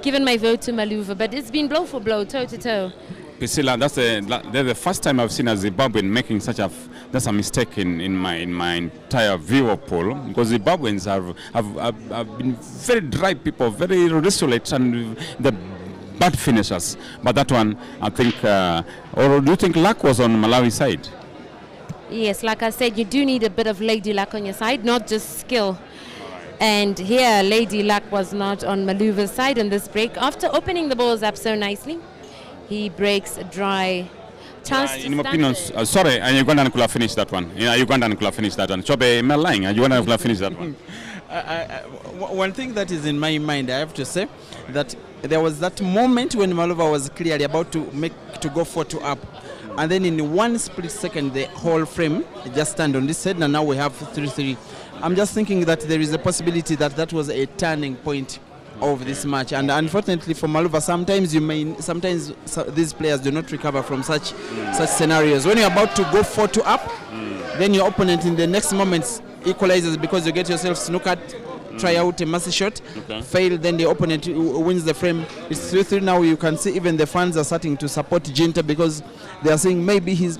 [SPEAKER 2] given my vote to Malova, but it's been blow for blow, toe to toe.
[SPEAKER 5] Priscilla, that's the first time I've seen a Zimbabwean making that's a mistake in my entire view of pool, because Zimbabweans have been very dry people, very resolute, and the bad finishers. But that one, I think, or do you think luck was on Malawi's side?
[SPEAKER 2] Yes, like I said, you do need a bit of lady luck on your side, not just skill. And here, lady luck was not on Malova's side in this break. After opening the balls up so nicely, he breaks a dry chance
[SPEAKER 5] in my opinion, sorry, Ugandan could have finished that one. Ugandan could have finished that one. Chobe, am I lying? Ugandan could have finished that one.
[SPEAKER 3] One thing that is in my mind, I have to say, that there was that moment when Malova was clearly about to go 4-2 up. And then in one split second, the whole frame just stand on this side, and now we have 3-3. I'm just thinking that there is a possibility that was a turning point of this match, and unfortunately for Malova, sometimes these players do not recover from such scenarios. When you're about to go 4-2 up, then your opponent in the next moments equalizes because you get yourself snookered, try out a massive shot, fail, then the opponent wins the frame. It's 3-3 now. You can see even the fans are starting to support Jinta because they are saying maybe he's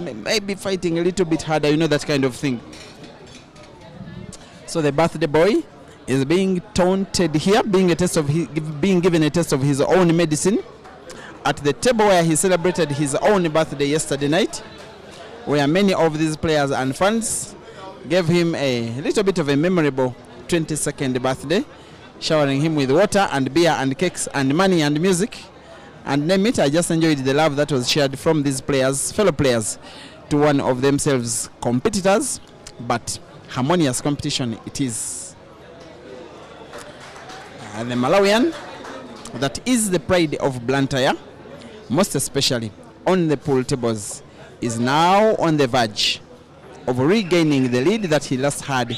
[SPEAKER 3] fighting a little bit harder, that kind of thing. So the birthday boy is being taunted here, being given a test of his own medicine. at the table where he celebrated his own birthday yesterday night, where many of these players and fans gave him a little bit of a memorable 22nd birthday, showering him with water and beer and cakes and money and music. And name it, I just enjoyed the love that was shared from these players, fellow players, to one of themselves competitors, but harmonious competition it is. The Malawian, that is the pride of Blantyre, most especially on the pool tables, is now on the verge of regaining the lead that he last had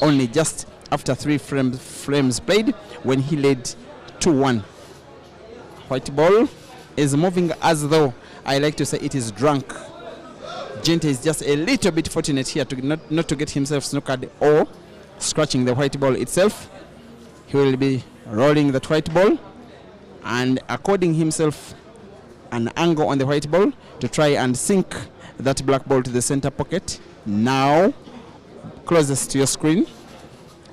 [SPEAKER 3] only just after 3 frames played, when he led 2-1. White ball is moving as though, I like to say, it is drunk. Gente is just a little bit fortunate here to not to get himself snookered or scratching the white ball itself. He will be rolling that white ball and according himself an angle on the white ball to try and sink that black ball to the center pocket. Now closest to your screen,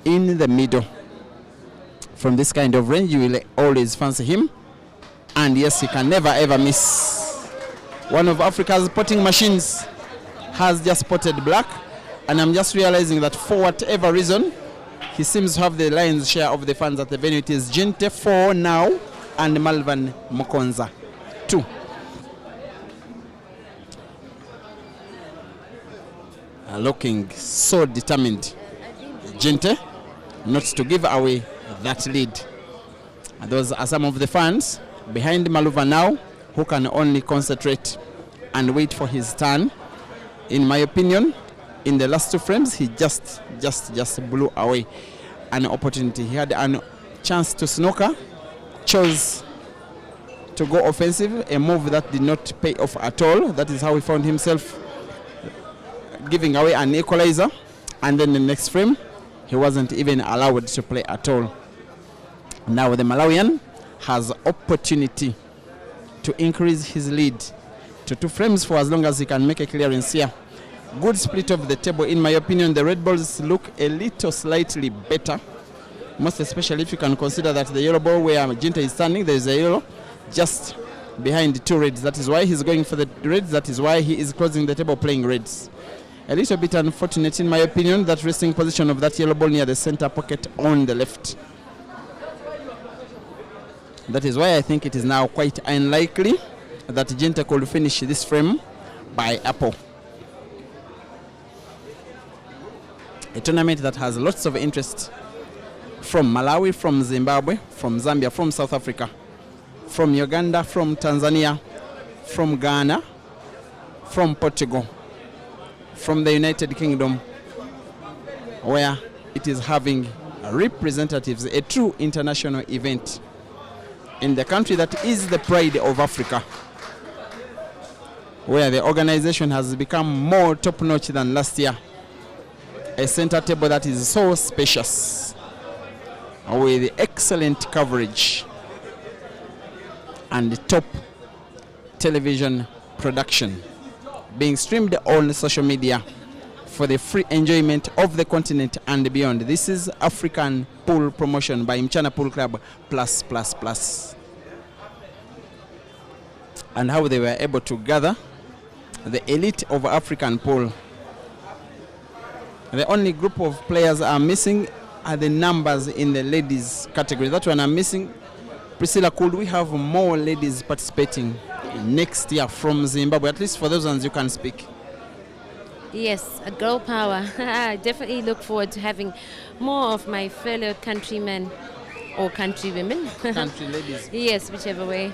[SPEAKER 3] in the middle. From this kind of range, you will always fancy him. And yes, he can never ever miss. One of Africa's potting machines has just potted black. And I'm just realizing that for whatever reason, he seems to have the lion's share of the fans at the venue. It is Gente 4 now and Malvern Mchana 2. Looking so determined, Gente, not to give away that lead. And those are some of the fans behind Maluva now, who can only concentrate and wait for his turn. In my opinion, in the last 2 frames, he just blew away an opportunity. He had a chance to snooker, chose to go offensive, a move that did not pay off at all. That is how he found himself giving away an equalizer, and then the next frame he wasn't even allowed to play at all. Now the Malawian has opportunity to increase his lead to 2 frames for as long as he can make a clearance here. Good split of the table. In my opinion, the red balls look a little slightly better, most especially if you can consider that the yellow ball where Gente is standing, there is a yellow just behind the 2 reds. That is why he's going for the reds. That is why he is closing the table playing reds. A little bit unfortunate, in my opinion, that resting position of that yellow ball near the center pocket on the left. That is why I think it is now quite unlikely that Gente could finish this frame by apple. A tournament that has lots of interest from Malawi, from Zimbabwe, from Zambia, from South Africa, from Uganda, from Tanzania, from Ghana, from Portugal, from the United Kingdom, where it is having representatives, a true international event in the country that is the pride of Africa, where the organization has become more top-notch than last year. A center table that is so spacious, with excellent coverage and top television production, being streamed on social media for the free enjoyment of the continent and beyond. This is African Pool Promotion by Mchana Pool Club +++. And how they were able to gather the elite of African pool. The only group of players are missing are the numbers in the ladies category. That one I'm missing. Priscilla, could we have more ladies participating next year from Zimbabwe? At least for those ones you can speak.
[SPEAKER 2] Yes, a girl power. I definitely look forward to having more of my fellow countrymen or countrywomen.
[SPEAKER 3] Country ladies.
[SPEAKER 2] Yes, whichever way.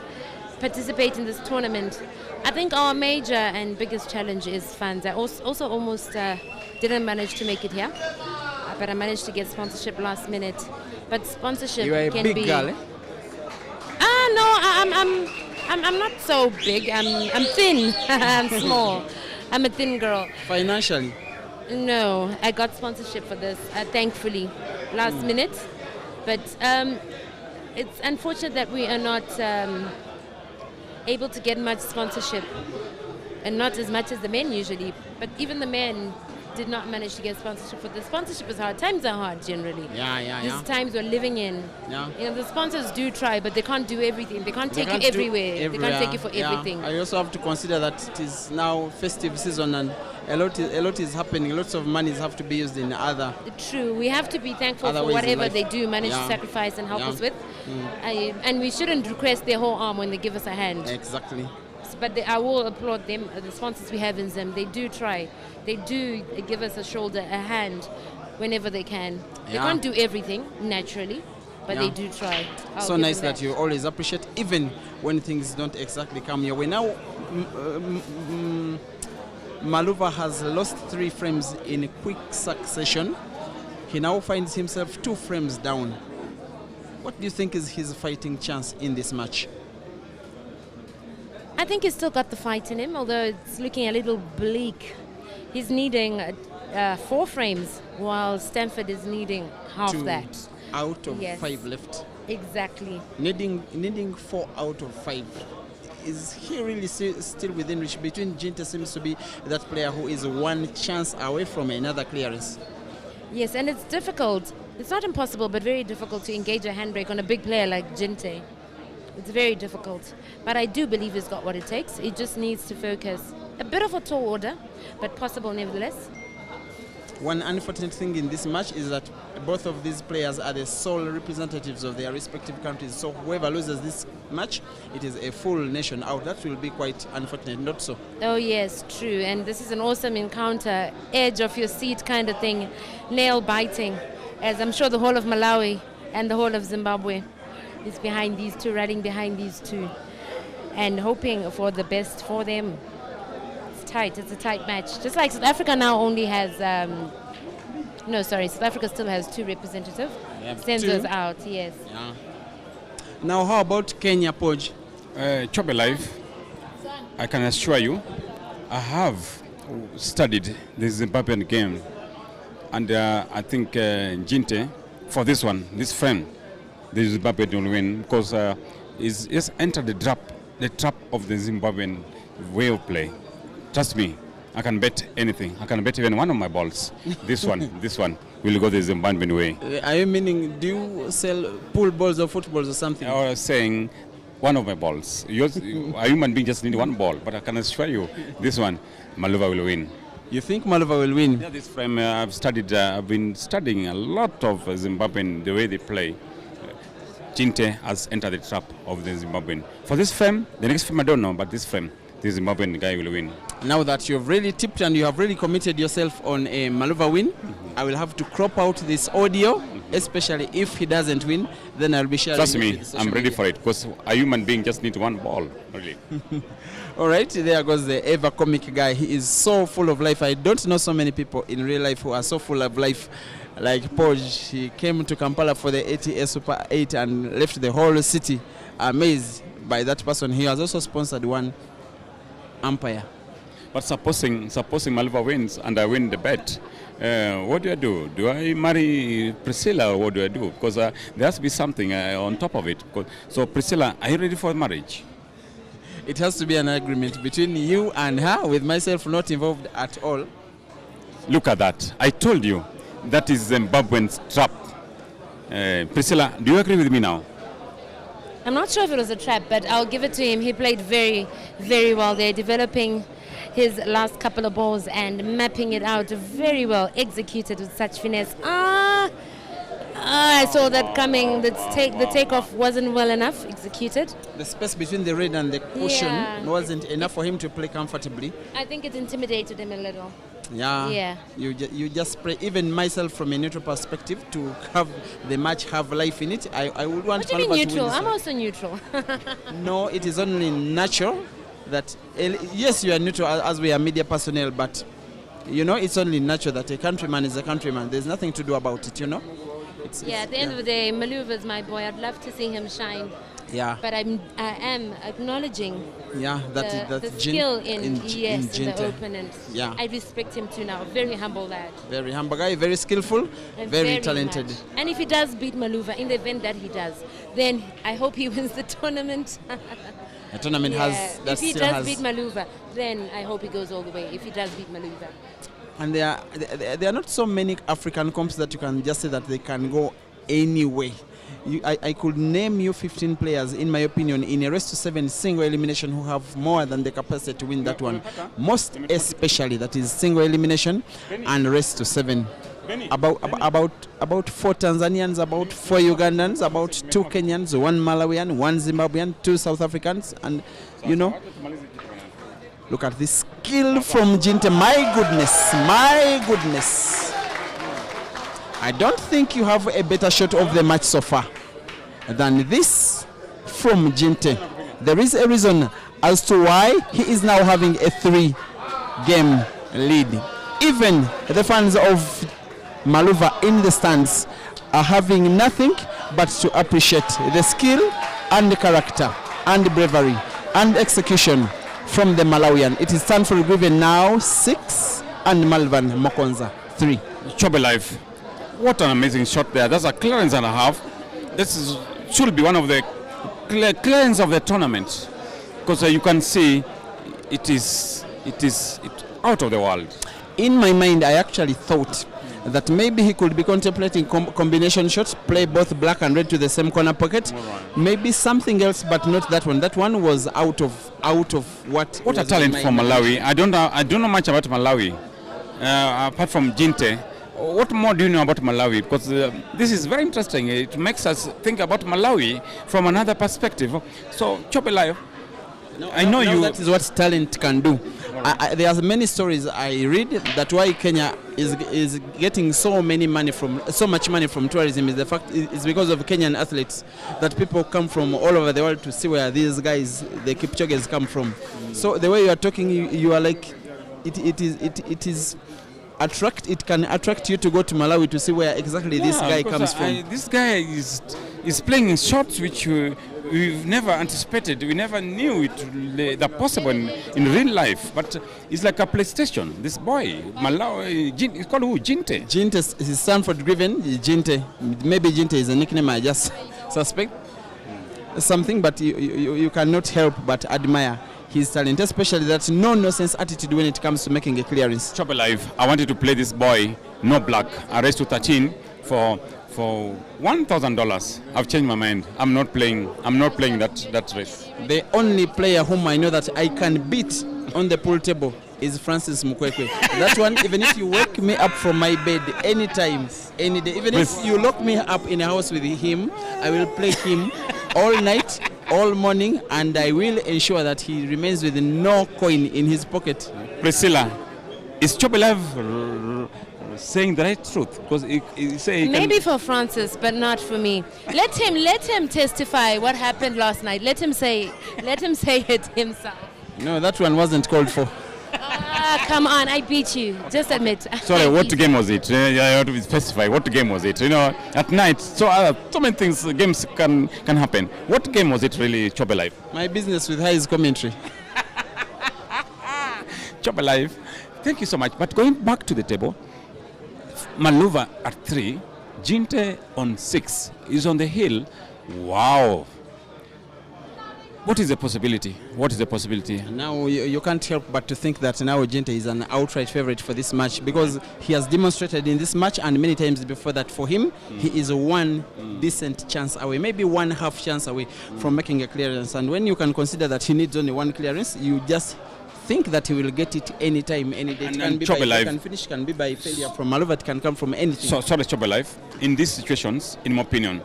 [SPEAKER 2] Participate in this tournament. I think our major and biggest challenge is funds. I also almost didn't manage to make it here, but I managed to get sponsorship last minute. But sponsorship
[SPEAKER 3] You are a
[SPEAKER 2] can
[SPEAKER 3] big
[SPEAKER 2] be.
[SPEAKER 3] girl, eh?
[SPEAKER 2] No, I'm not so big. I'm thin. I'm small. I'm a thin girl.
[SPEAKER 3] Financially?
[SPEAKER 2] No, I got sponsorship for this, thankfully, last minute. But it's unfortunate that we are not able to get much sponsorship, and not as much as the men usually. But even the men did not manage to get sponsorship. For the sponsorship is hard. Times are hard generally. These times we're living in.
[SPEAKER 3] Yeah.
[SPEAKER 2] You know, the sponsors do try, but they can't do everything. They can't take you everywhere. They can't take you for everything.
[SPEAKER 3] I also have to consider that it is now festive season and a lot is happening. Lots of monies have to be used in other.
[SPEAKER 2] True. We have to be thankful
[SPEAKER 3] Other
[SPEAKER 2] for
[SPEAKER 3] ways in
[SPEAKER 2] whatever
[SPEAKER 3] life.
[SPEAKER 2] they do manage to sacrifice and help us with. And we shouldn't request their whole arm when they give us a hand.
[SPEAKER 3] Exactly.
[SPEAKER 2] But I will applaud them, the sponsors we have in Zim. They do try. They do give us a shoulder, a hand, whenever they can. They can't do everything, naturally, but they do try.
[SPEAKER 3] So nice that you always appreciate, even when things don't exactly come your way. Now, Maluva has lost 3 frames in quick succession. He now finds himself 2 frames down. What do you think is his fighting chance in this match?
[SPEAKER 2] I think he's still got the fight in him, although it's looking a little bleak. He's needing 4 frames, while Stanford is needing half
[SPEAKER 3] 2
[SPEAKER 2] that.
[SPEAKER 3] out of 5 left.
[SPEAKER 2] Exactly.
[SPEAKER 3] Needing 4 out of 5. Is he really still within reach? Between Jinte seems to be that player who is 1 chance away from another clearance.
[SPEAKER 2] Yes, and it's difficult. It's not impossible, but very difficult to engage a handbrake on a big player like Jinte. It's very difficult. But I do believe he's got what it takes. He just needs to focus. A bit of a tall order, but possible nevertheless.
[SPEAKER 3] One unfortunate thing in this match is that both of these players are the sole representatives of their respective countries. So whoever loses this match, it is a full nation out. That will be quite unfortunate, not so?
[SPEAKER 2] Oh yes, true. And this is an awesome encounter, edge of your seat kind of thing, nail biting, as I'm sure the whole of Malawi and the whole of Zimbabwe is behind these two, riding behind these two, and hoping for the best for them. It's tight. It's a tight match. Just like South Africa now only has, South Africa still has 2 representatives. Senzo's out, yes.
[SPEAKER 3] Yeah. Now, how about Kenya, Poj?
[SPEAKER 5] Chobe Live, I can assure you, I have studied the Zimbabwean game, and I think Jinte, for this one, this frame, the Zimbabwe will win because he's just entered the trap of the Zimbabwean way of play. Trust me, I can bet anything. I can bet even one of my balls. This one will go the Zimbabwean way.
[SPEAKER 3] Are you meaning, do you sell pool balls or footballs or something?
[SPEAKER 5] I was saying one of my balls. A human being just need one ball, but I can assure you, this one, Maluva will win.
[SPEAKER 3] You think Maluva will win?
[SPEAKER 5] Yeah, this frame I've been studying a lot of Zimbabwean, the way they play. Jinte has entered the trap of the Zimbabwean. For this frame, the next frame I don't know, but this frame, the Zimbabwean guy will win.
[SPEAKER 3] Now that you've really tipped and you have really committed yourself on a Maluva win, I will have to crop out this audio, especially if he doesn't win, then I'll be sharing.
[SPEAKER 5] Trust me, I'm ready for it, because a human being just needs one ball, really.
[SPEAKER 3] All right, there goes the ever comic guy. He is so full of life. I don't know so many people in real life who are so full of life like Poj. He came to Kampala for the ATS Super 8 and left the whole city amazed by that person. He has also sponsored one umpire.
[SPEAKER 5] But supposing Maluva wins and I win the bet, what do I do? Do I marry Priscilla or what do I do? Because there has to be something on top of it. So Priscilla, are you ready for marriage?
[SPEAKER 3] It has to be an agreement between you and her, with myself not involved at all.
[SPEAKER 5] Look at that. I told you that is Zimbabwean's trap. Priscilla, do you agree with me now?
[SPEAKER 2] I'm not sure if it was a trap, but I'll give it to him. He played very, very well there, developing his last couple of balls and mapping it out very well, executed with such finesse. I saw that coming. The takeoff wasn't well enough executed.
[SPEAKER 3] The space between the red and the cushion wasn't enough for him to play comfortably.
[SPEAKER 2] I think it intimidated him a little.
[SPEAKER 3] Yeah. You just pray. Even myself, from a neutral perspective, to have the match have life in it, I would want.
[SPEAKER 2] What do you mean neutral? I'm also neutral.
[SPEAKER 3] No, it is only natural that yes, you are neutral as we are media personnel, but you know it's only natural that a countryman is a countryman. There's nothing to do about it, you know. At the end
[SPEAKER 2] of the day, Maluva is my boy. I'd love to see him shine. Yeah. But I am acknowledging the skill in the opponent. Yeah. I respect him too now. Very humble lad.
[SPEAKER 3] Very humble guy, very skillful, very talented.
[SPEAKER 2] Much. And if he does beat Maluva, in the event that he does, then I hope he wins the tournament.
[SPEAKER 3] The tournament has...
[SPEAKER 2] If he does beat Maluva, then I hope he goes all the way. If he does beat Maluva.
[SPEAKER 3] And there are not so many African comps that you can just say that they can go anyway. I could name you 15 players, in my opinion, in a race to 7 single elimination who have more than the capacity to win that one. Most especially that is single elimination and race to 7. About 4 Tanzanians, about 4 Ugandans, about 2 Kenyans, 1 Malawian, 1 Zimbabwean, 2 South Africans, and you know, look at this skill from Jinte. My goodness. I don't think you have a better shot of the match so far than this from Jinte. There is a reason as to why he is now having a 3-game lead. Even the fans of Maluva in the stands are having nothing but to appreciate the skill and the character and bravery and execution from the Malawian. It is Stanford Griffin now 6 and Malvern Mchana 3.
[SPEAKER 5] Chobe Life. What an amazing shot there. That's a clearance and a half. Should be one of the clearance of the tournament, because you can see it is out of the world.
[SPEAKER 3] In my mind, I actually thought that maybe he could be contemplating combination shots, play both black and red to the same corner pocket. Right. Maybe something else, but not that one. That one was out of what.
[SPEAKER 5] What a talent for Malawi. I don't know much about Malawi, apart from Jinte. What more do you know about Malawi? Because this is very interesting. It makes us think about Malawi from another perspective. So, Chobe Life, I know you.
[SPEAKER 3] That is what talent can do. Right. There are many stories I read that why Kenya is getting so much money from tourism. Is the fact is because of Kenyan athletes, that people come from all over the world to see where these guys, the Kipchoges, come from. So the way you are talking, you are like, it can attract you to go to Malawi to see where exactly this guy comes from.
[SPEAKER 5] This guy is playing shots which we've never anticipated. We never knew that possible in real life. But it's like a PlayStation. This boy, Malawi, he's called who? Jinte?
[SPEAKER 3] Jinte is Stanford Griffin. Jinte. Maybe Jinte is a nickname I just suspect. Something, but you cannot help but admire his talent, especially that no-nonsense attitude when it comes to making a clearance.
[SPEAKER 5] Chobe Life, I wanted to play this boy, no black, a race to 13 for $1,000. I've changed my mind. I'm not playing that race.
[SPEAKER 3] The only player whom I know that I can beat on the pool table is Francis Mukwekwe. That one, even if you wake me up from my bed anytime, any day, even if you lock me up in a house with him, I will play him all night, all morning, and I will ensure that he remains with no coin in his pocket.
[SPEAKER 5] Priscilla, is Chobe Life saying the right truth? Because
[SPEAKER 2] maybe for Francis, but not for me. Let him testify what happened last night. Let him say it himself.
[SPEAKER 3] No, that one wasn't called for.
[SPEAKER 2] Come on, I beat you. Just admit.
[SPEAKER 5] Sorry, what game was it? You have to specify. What game was it? You know, at night, so many things, games can happen. What game was it really, Chobe Life?
[SPEAKER 3] My business with High's commentary.
[SPEAKER 5] Chobe Life, thank you so much. But going back to the table, Maluva at 3, Jinte on 6, is on the hill. Wow. What is the possibility?
[SPEAKER 3] Now you can't help but to think that now Jinte is an outright favorite for this match, because he has demonstrated in this match and many times before that for him, he is one decent chance away, maybe one half chance away from making a clearance. And when you can consider that he needs only one clearance, you just think that he will get it anytime, any day. It can be by finish, can be by failure from Maluva, it can come from anything.
[SPEAKER 5] So sorry, Chobe Life, in these situations, in my opinion,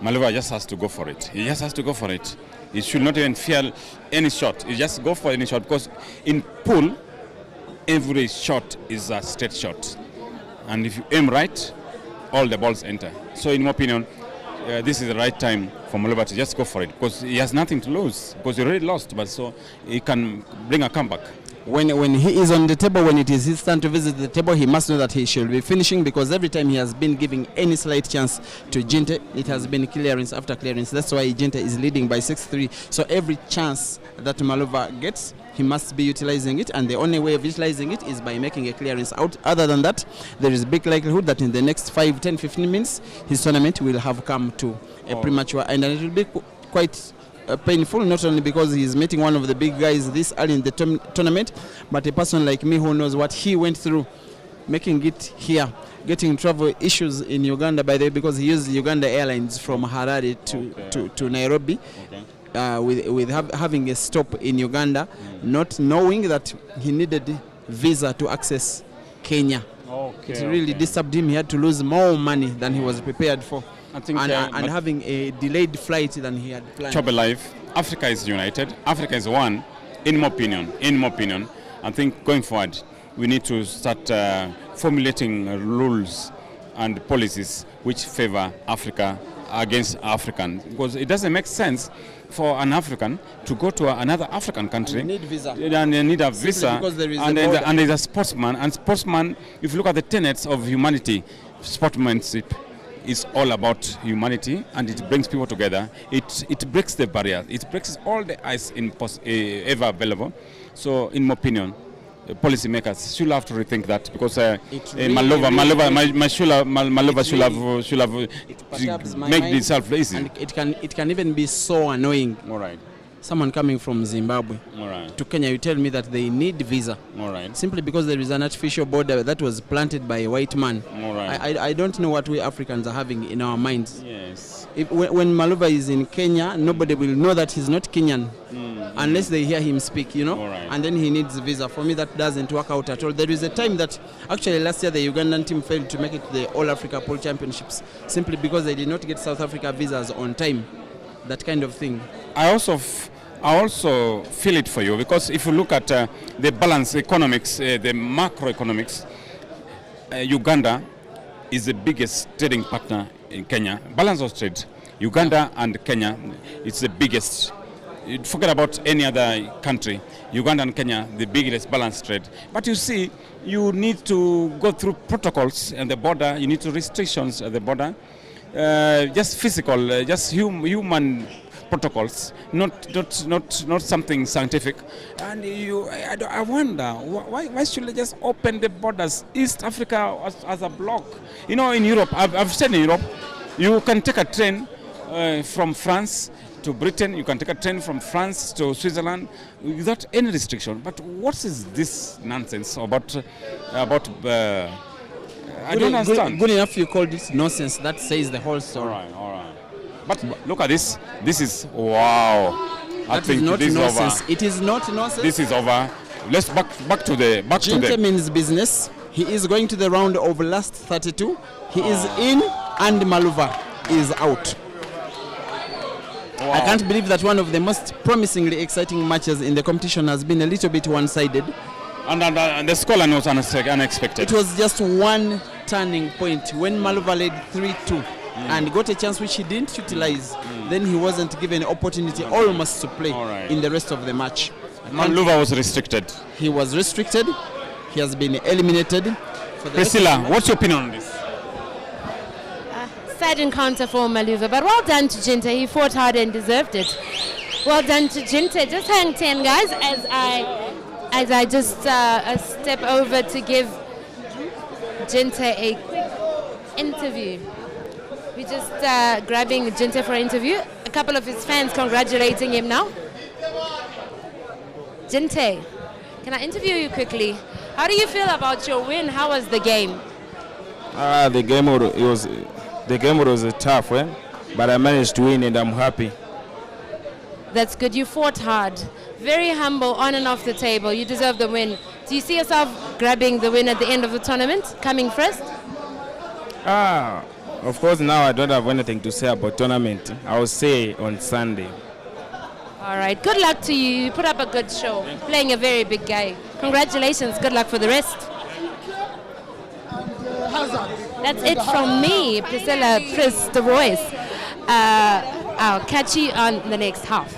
[SPEAKER 5] Maluva just has to go for it. He just has to go for it. He should not even fear any shot. He just go for any shot, because in pool, every shot is a straight shot. And if you aim right, all the balls enter. So in my opinion, this is the right time for Maluva to just go for it, because he has nothing to lose, because he already lost, but so he can bring a comeback.
[SPEAKER 3] When he is on the table, when it is his turn to visit the table, he must know that he should be finishing, because every time he has been giving any slight chance to Jinte, it has been clearance after clearance. That's why Jinte is leading by 6-3. So every chance that Maluva gets, he must be utilizing it, and the only way of utilizing it is by making a clearance out. Other than that, there is a big likelihood that in the next 5, 10, 15 minutes, his tournament will have come to a premature end, and it will be quite painful, not only because he's meeting one of the big guys this early in the tournament, but a person like me who knows what he went through making it here, getting travel issues in Uganda, by the way, because he used Uganda Airlines from Harare to Nairobi, having a stop in Uganda, not knowing that he needed visa to access Kenya. It really disturbed him. He had to lose more money than he was prepared for,
[SPEAKER 5] I think,
[SPEAKER 3] and having a delayed flight than he had planned.
[SPEAKER 5] Trouble life. Africa is united. Africa is one. In my opinion, I think going forward, we need to start formulating rules and policies which favor Africa against African, because it doesn't make sense for an African to go to another African country.
[SPEAKER 3] You need visa.
[SPEAKER 5] And you need a visa.
[SPEAKER 3] Because there is
[SPEAKER 5] and
[SPEAKER 3] a
[SPEAKER 5] there's a sportsman. And sportsman, if you look at the tenets of humanity, sportsmanship is all about humanity, and it brings people together. It breaks the barriers. It breaks all the ice ever available. So, in my opinion, policymakers should have to rethink that, because Malova should have made itself easy.
[SPEAKER 3] And it can even be so annoying.
[SPEAKER 5] All right.
[SPEAKER 3] Someone coming from Zimbabwe to Kenya, you tell me that they need visa, simply because there is an artificial border that was planted by a white man. I don't know what we Africans are having in our minds.
[SPEAKER 5] Yes.
[SPEAKER 3] When Malova is in Kenya, nobody will know that he's not Kenyan unless they hear him speak, and then he needs visa. For me, that doesn't work out at all. There is a time that actually last year the Ugandan team failed to make it to the All Africa Pool Championships simply because they did not get South Africa visas on time. That kind of thing.
[SPEAKER 5] I also feel it for you, because if you look at the balance economics, the macroeconomics, Uganda is the biggest trading partner in Kenya. Balance of trade, Uganda and Kenya, it's the biggest. Forget about any other country. Uganda and Kenya, the biggest balance trade. But you see, you need to go through protocols at the border. You need to restrictions at the border. Just physical, just human protocols, not something scientific. And I wonder why should they just open the borders? East Africa as a block. In Europe, I've said in Europe, you can take a train from France to Britain. You can take a train from France to Switzerland without any restriction. But what is this nonsense about? I don't understand.
[SPEAKER 3] Good enough you called it nonsense. That says the whole story.
[SPEAKER 5] All right. But look at this. This is wow. I think
[SPEAKER 3] not
[SPEAKER 5] this is
[SPEAKER 3] nonsense.
[SPEAKER 5] over.
[SPEAKER 3] It is not nonsense.
[SPEAKER 5] This is over. Let's back to the
[SPEAKER 3] Gentleman's business. He is going to the round of last 32. He is in, and Malova is out. Wow. I can't believe that one of the most promisingly exciting matches in the competition has been a little bit one-sided.
[SPEAKER 5] And the scoreline was unexpected.
[SPEAKER 3] It was just one turning point when Malova led 3-2 and got a chance which he didn't utilize. Then he wasn't given an opportunity almost to play in the rest of the match.
[SPEAKER 5] Malova was restricted.
[SPEAKER 3] He was restricted. He has been eliminated.
[SPEAKER 5] Priscilla, what's your opinion on this?
[SPEAKER 2] Sad encounter for Malova, but well done to Jinte. He fought hard and deserved it. Well done to Jinte. Just hang 10, guys, as I just step over to give Jinte a quick interview. We're just grabbing Jinte for an interview. A couple of his fans congratulating him now. Jinte, can I interview you quickly? How do you feel about your win? How was the game?
[SPEAKER 6] The game was tough, but I managed to win and I'm happy.
[SPEAKER 2] That's good. You fought hard. Very humble, on and off the table. You deserve the win. Do you see yourself grabbing the win at the end of the tournament, coming first?
[SPEAKER 6] Of course, now I don't have anything to say about tournament. I will say on Sunday.
[SPEAKER 2] All right. Good luck to you. You put up a good show, playing a very big guy. Congratulations. Good luck for the rest. That's it from me, Priscilla, Pris, the voice. I'll catch you on the next half.